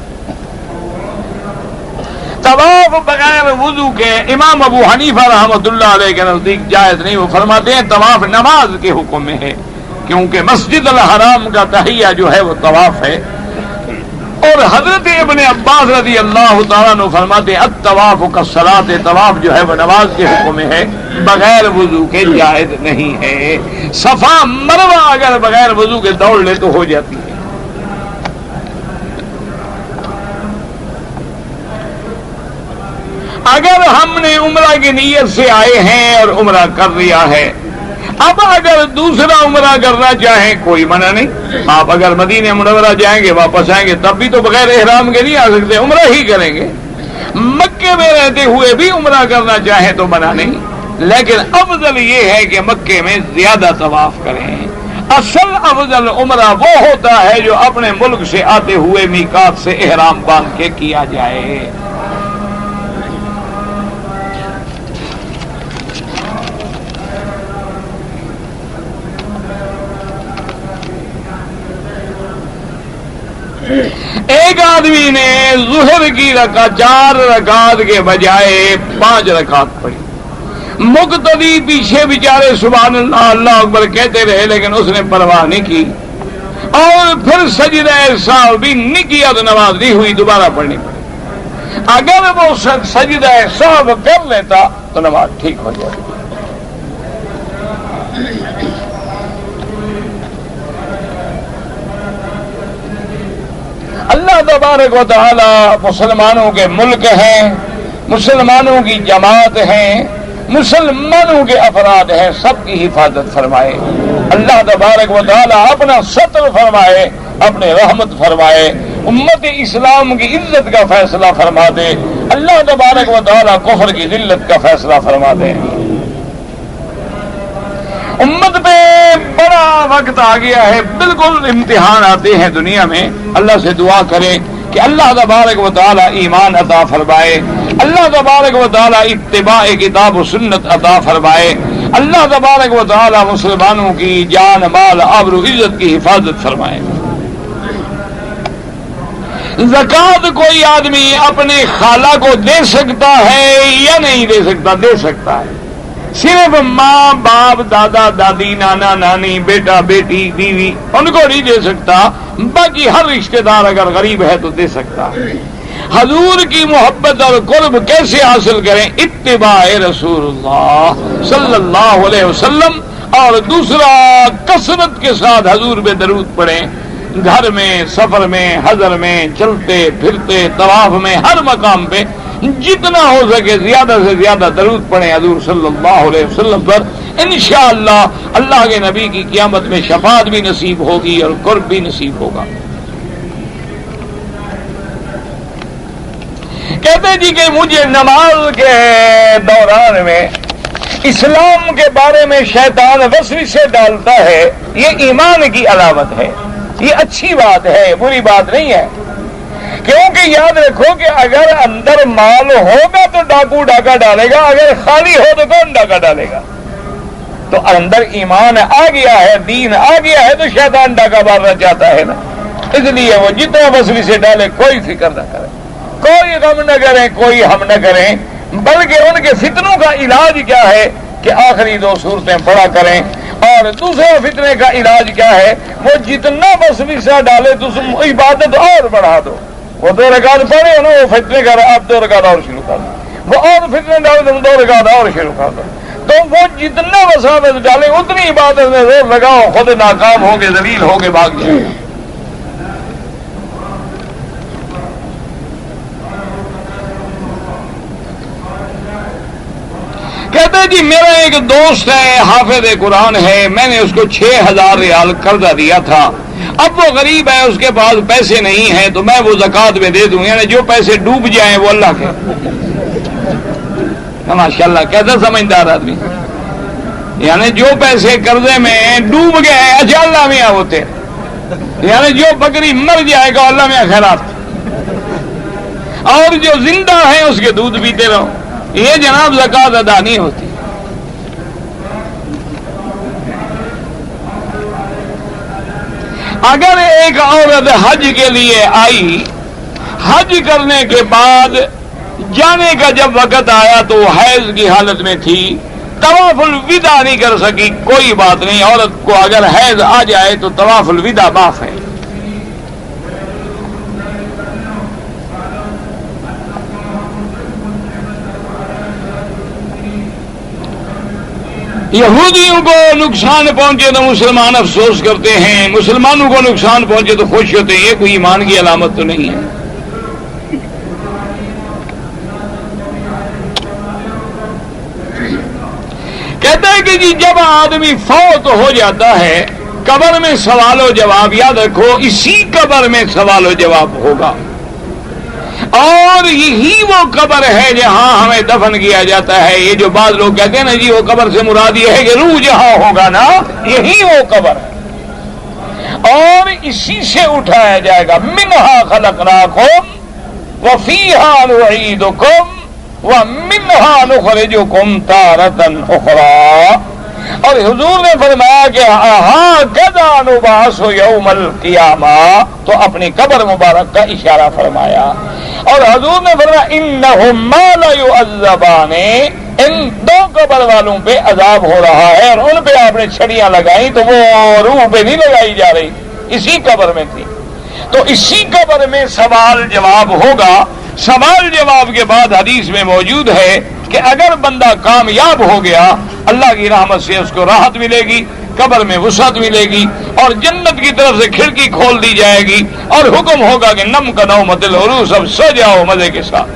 طواف بغیر وضو کے امام ابو حنیفہ رحمۃ اللہ علیہ کے نزدیک جائز نہیں. وہ فرماتے ہیں طواف نماز کے حکم میں ہے، کیونکہ مسجد الحرام کا تحیہ جو ہے وہ طواف ہے. اور حضرت ابن عباس رضی اللہ تعالیٰ عنہ فرماتے ہیں الطواف کالصلاۃ، طواف جو ہے وہ نماز کے حکم میں ہے، بغیر وضو کے جائز نہیں ہے۔ صفا مروہ اگر بغیر وضو کے دوڑ لے تو ہو جاتی ہے۔ اگر ہم نے عمرہ کی نیت سے آئے ہیں اور عمرہ کر لیا ہے، اب اگر دوسرا عمرہ کرنا چاہیں کوئی منع نہیں، آپ اگر مدینہ منورہ جائیں گے واپس آئیں گے تب بھی تو بغیر احرام کے نہیں آ سکتے، عمرہ ہی کریں گے۔ مکے میں رہتے ہوئے بھی عمرہ کرنا چاہیں تو منع نہیں، لیکن افضل یہ ہے کہ مکے میں زیادہ طواف کریں۔ اصل افضل عمرہ وہ ہوتا ہے جو اپنے ملک سے آتے ہوئے میقات سے احرام باندھ کے کیا جائے۔ ایک آدمی نے ظہر کی 4 رکعات کے بجائے 5 رکعات پڑھی، مقتدی پیچھے بیچارے سبحان اللہ اللہ اکبر کہتے رہے لیکن اس نے پرواہ نہیں کی، اور پھر سجدہ سہو بھی نہیں کیا تو نماز نہیں ہوئی، دوبارہ پڑھنی پڑی۔ اگر وہ سجدہ سہو کر لیتا تو نماز ٹھیک ہو جاتی۔ اللہ تبارک و تعالی مسلمانوں کے ملک ہیں، مسلمانوں کی جماعت ہیں، مسلمانوں کے افراد ہیں، سب کی حفاظت فرمائے۔ اللہ تبارک و تعالی اپنا ستر فرمائے، اپنے رحمت فرمائے، امت اسلام کی عزت کا فیصلہ فرما دے، اللہ تبارک و تعالی کفر کی ذلت کا فیصلہ فرما دے۔ امت پہ بڑا وقت آ گیا ہے، بالکل امتحان آتے ہیں دنیا میں، اللہ سے دعا کریں کہ اللہ تبارک و تعالی ایمان عطا فرمائے، اللہ تبارک و تعالی اتباع کتاب و سنت عطا فرمائے، اللہ تبارک و تعالی مسلمانوں کی جان مال آبرو عزت کی حفاظت فرمائے۔ زکوٰۃ کوئی آدمی اپنے خالہ کو دے سکتا ہے یا نہیں دے سکتا؟ دے سکتا ہے، صرف ماں باپ دادا دادی نانا نانی بیٹا بیٹی بیوی ان کو نہیں دے سکتا، باقی ہر رشتہ دار اگر غریب ہے تو دے سکتا۔ حضور کی محبت اور قرب کیسے حاصل کریں؟ اتباع رسول اللہ صلی اللہ علیہ وسلم، اور دوسرا کثرت کے ساتھ حضور پہ درود پڑھیں، گھر میں سفر میں حضر میں چلتے پھرتے طواف میں ہر مقام پہ جتنا ہو سکے زیادہ سے زیادہ درود پڑھیں حضور صلی اللہ علیہ وسلم پر، انشاءاللہ اللہ کے نبی کی قیامت میں شفاعت بھی نصیب ہوگی اور قرب بھی نصیب ہوگا۔ کہتے جی کہ مجھے نماز کے دوران میں اسلام کے بارے میں شیطان وسوسے ڈالتا ہے، یہ ایمان کی علامت ہے، یہ اچھی بات ہے، بری بات نہیں ہے، کیونکہ یاد رکھو کہ اگر اندر مال ہوگا تو ڈاکو ڈاکہ ڈالے گا، اگر خالی ہو تو کون ڈاکہ ڈالے گا؟ تو اندر ایمان آ گیا ہے، دین آ گیا ہے، تو شیطان ڈاکہ مارنا چاہتا ہے نا، اس لیے وہ جتنا وسوسے ڈالے کوئی فکر نہ کرے، کوئی غم نہ کریں، کوئی ہم نہ کریں، بلکہ ان کے فتنوں کا علاج کیا ہے کہ آخری 2 صورتیں پڑھا کریں، اور دوسرا فتنے کا علاج کیا ہے؟ وہ جتنا وسوسہ ڈالے تو عبادت اور بڑھا دو، وہ 2 رکعت پڑھے نا، وہ فتنے کا آپ 2 رکعت اور شروع کر دو، وہ اور فتنے ڈالے تم 2 رکعت اور شروع کر دو، تو وہ جتنا وساوت ڈالے اتنی عبادت میں زور لگاؤ، خود ناکام ہوگے ذلیل ہوگے بھاگ جائے گا۔ کہتے جی میرا ایک دوست ہے حافظ قرآن ہے، میں نے اس کو 6000 ریال قرضہ دیا تھا، اب وہ غریب ہے، اس کے پاس پیسے نہیں ہیں، تو میں وہ زکوٰۃ میں دے دوں، یعنی جو پیسے ڈوب جائیں وہ اللہ کے۔ ماشاء اللہ کیسا سمجھدار آدمی، یعنی جو پیسے قرضے میں ڈوب گئے اچھا اللہ میاں ہوتے، یعنی جو بکری مر جائے گا اللہ میاں خیرات، اور جو زندہ ہے اس کے دودھ پیتے رہو، یہ جناب زکوٰۃ ادا نہیں ہوتی۔ اگر ایک عورت حج کے لیے آئی، حج کرنے کے بعد جانے کا جب وقت آیا تو وہ حیض کی حالت میں تھی، طواف الوداع نہیں کر سکی، کوئی بات نہیں، عورت کو اگر حیض آ جائے تو طواف الوداع معاف ہے۔ یہودیوں کو نقصان پہنچے تو مسلمان افسوس کرتے ہیں، مسلمانوں کو نقصان پہنچے تو خوش ہوتے ہیں، یہ کوئی ایمان کی علامت تو نہیں ہے۔ کہتا ہے کہ جی جب آدمی فوت ہو جاتا ہے قبر میں سوال و جواب، یاد رکھو اسی قبر میں سوال و جواب ہوگا، اور یہی وہ قبر ہے جہاں ہمیں دفن کیا جاتا ہے۔ یہ جو بعض لوگ کہتے ہیں نا جی وہ قبر سے مراد یہ ہے کہ روح جہاں ہوگا نا، یہی وہ قبر ہے، اور اسی سے اٹھایا جائے گا۔ منہا خلقناکم وفیہا نعیدکم ومنہا نخرجکم تارۃ اخری۔ اور حضور نے فرمایا کہ ہاں کذا نبعث یوم القیامہ، تو اپنی قبر مبارک کا اشارہ فرمایا، اور حضور نے فرمایا انہما لیعذبان، ان دو قبر والوں پہ عذاب ہو رہا ہے، اور ان پہ آپ نے چھڑیاں لگائیں تو وہ روح پہ نہیں لگائی جا رہی، اسی قبر میں تھی۔ تو اسی قبر میں سوال جواب ہوگا۔ سوال جواب کے بعد حدیث میں موجود ہے کہ اگر بندہ کامیاب ہو گیا اللہ کی رحمت سے اس کو راحت ملے گی، قبر میں وسعت ملے گی، اور جنت کی طرف سے کھڑکی کھول دی جائے گی، اور حکم ہوگا کہ نم کا نومت العروس، اب سو جاؤ مزے کے ساتھ۔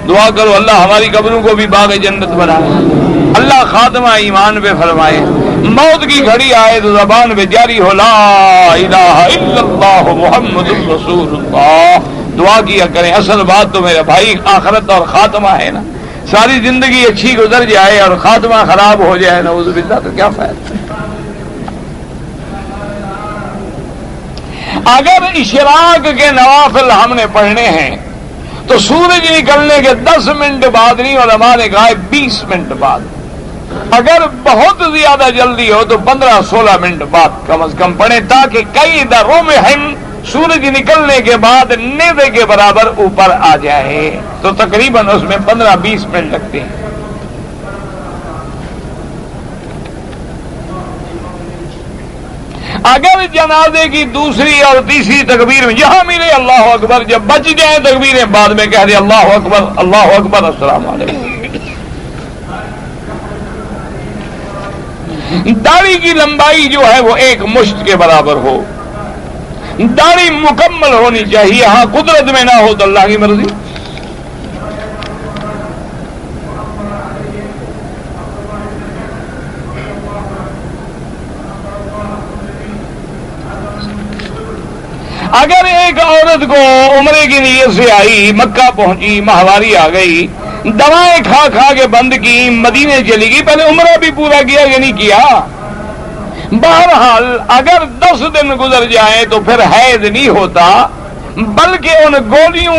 دعا کرو اللہ ہماری قبروں کو بھی باغ جنت بنائے، اللہ خاتمہ ایمان پہ فرمائے، موت کی گھڑی آئے تو زبان پہ جاری ہو لا الہ الا اللہ محمد الرسول اللہ۔ دعا کیا کریں، اصل بات تو میرے بھائی آخرت اور خاتمہ ہے نا، ساری زندگی اچھی گزر جائے اور خاتمہ خراب ہو جائے نعوذ باللہ تو کیا فائدہ۔ اگر اشراق کے نوافل ہم نے پڑھنے ہیں تو سورج نکلنے کے 10 منٹ بعد نہیں، علماء نے کہا 20 منٹ بعد، اگر بہت زیادہ جلدی ہو تو 15-16 منٹ بعد کم از کم پڑھیں، تاکہ کئی رمح سورج نکلنے کے بعد نیزے کے برابر اوپر آ جائے، تو تقریباً اس میں 15-20 منٹ لگتے ہیں۔ اگر جنازے کی دوسری اور تیسری تکبیر میں جہاں ملے اللہ اکبر، جب بچ جائیں تکبیریں بعد میں کہہ دے اللہ اکبر اللہ اکبر السلام علیکم۔ داڑھی کی لمبائی جو ہے وہ 1 مشت کے برابر ہو، داڑھی مکمل ہونی چاہیے، ہاں قدرت میں نہ ہو تو اللہ کی مرضی۔ اگر ایک عورت کو عمرے کی نیت سے آئی، مکہ پہنچی، ماہواری آ گئی، دوائیں کھا کھا کے بند کی، مدینے چلی گئی، پہلے عمرہ بھی پورا کیا کہ نہیں کیا؟ بہرحال اگر 10 دن گزر جائیں تو پھر حیض نہیں ہوتا، بلکہ ان گولیوں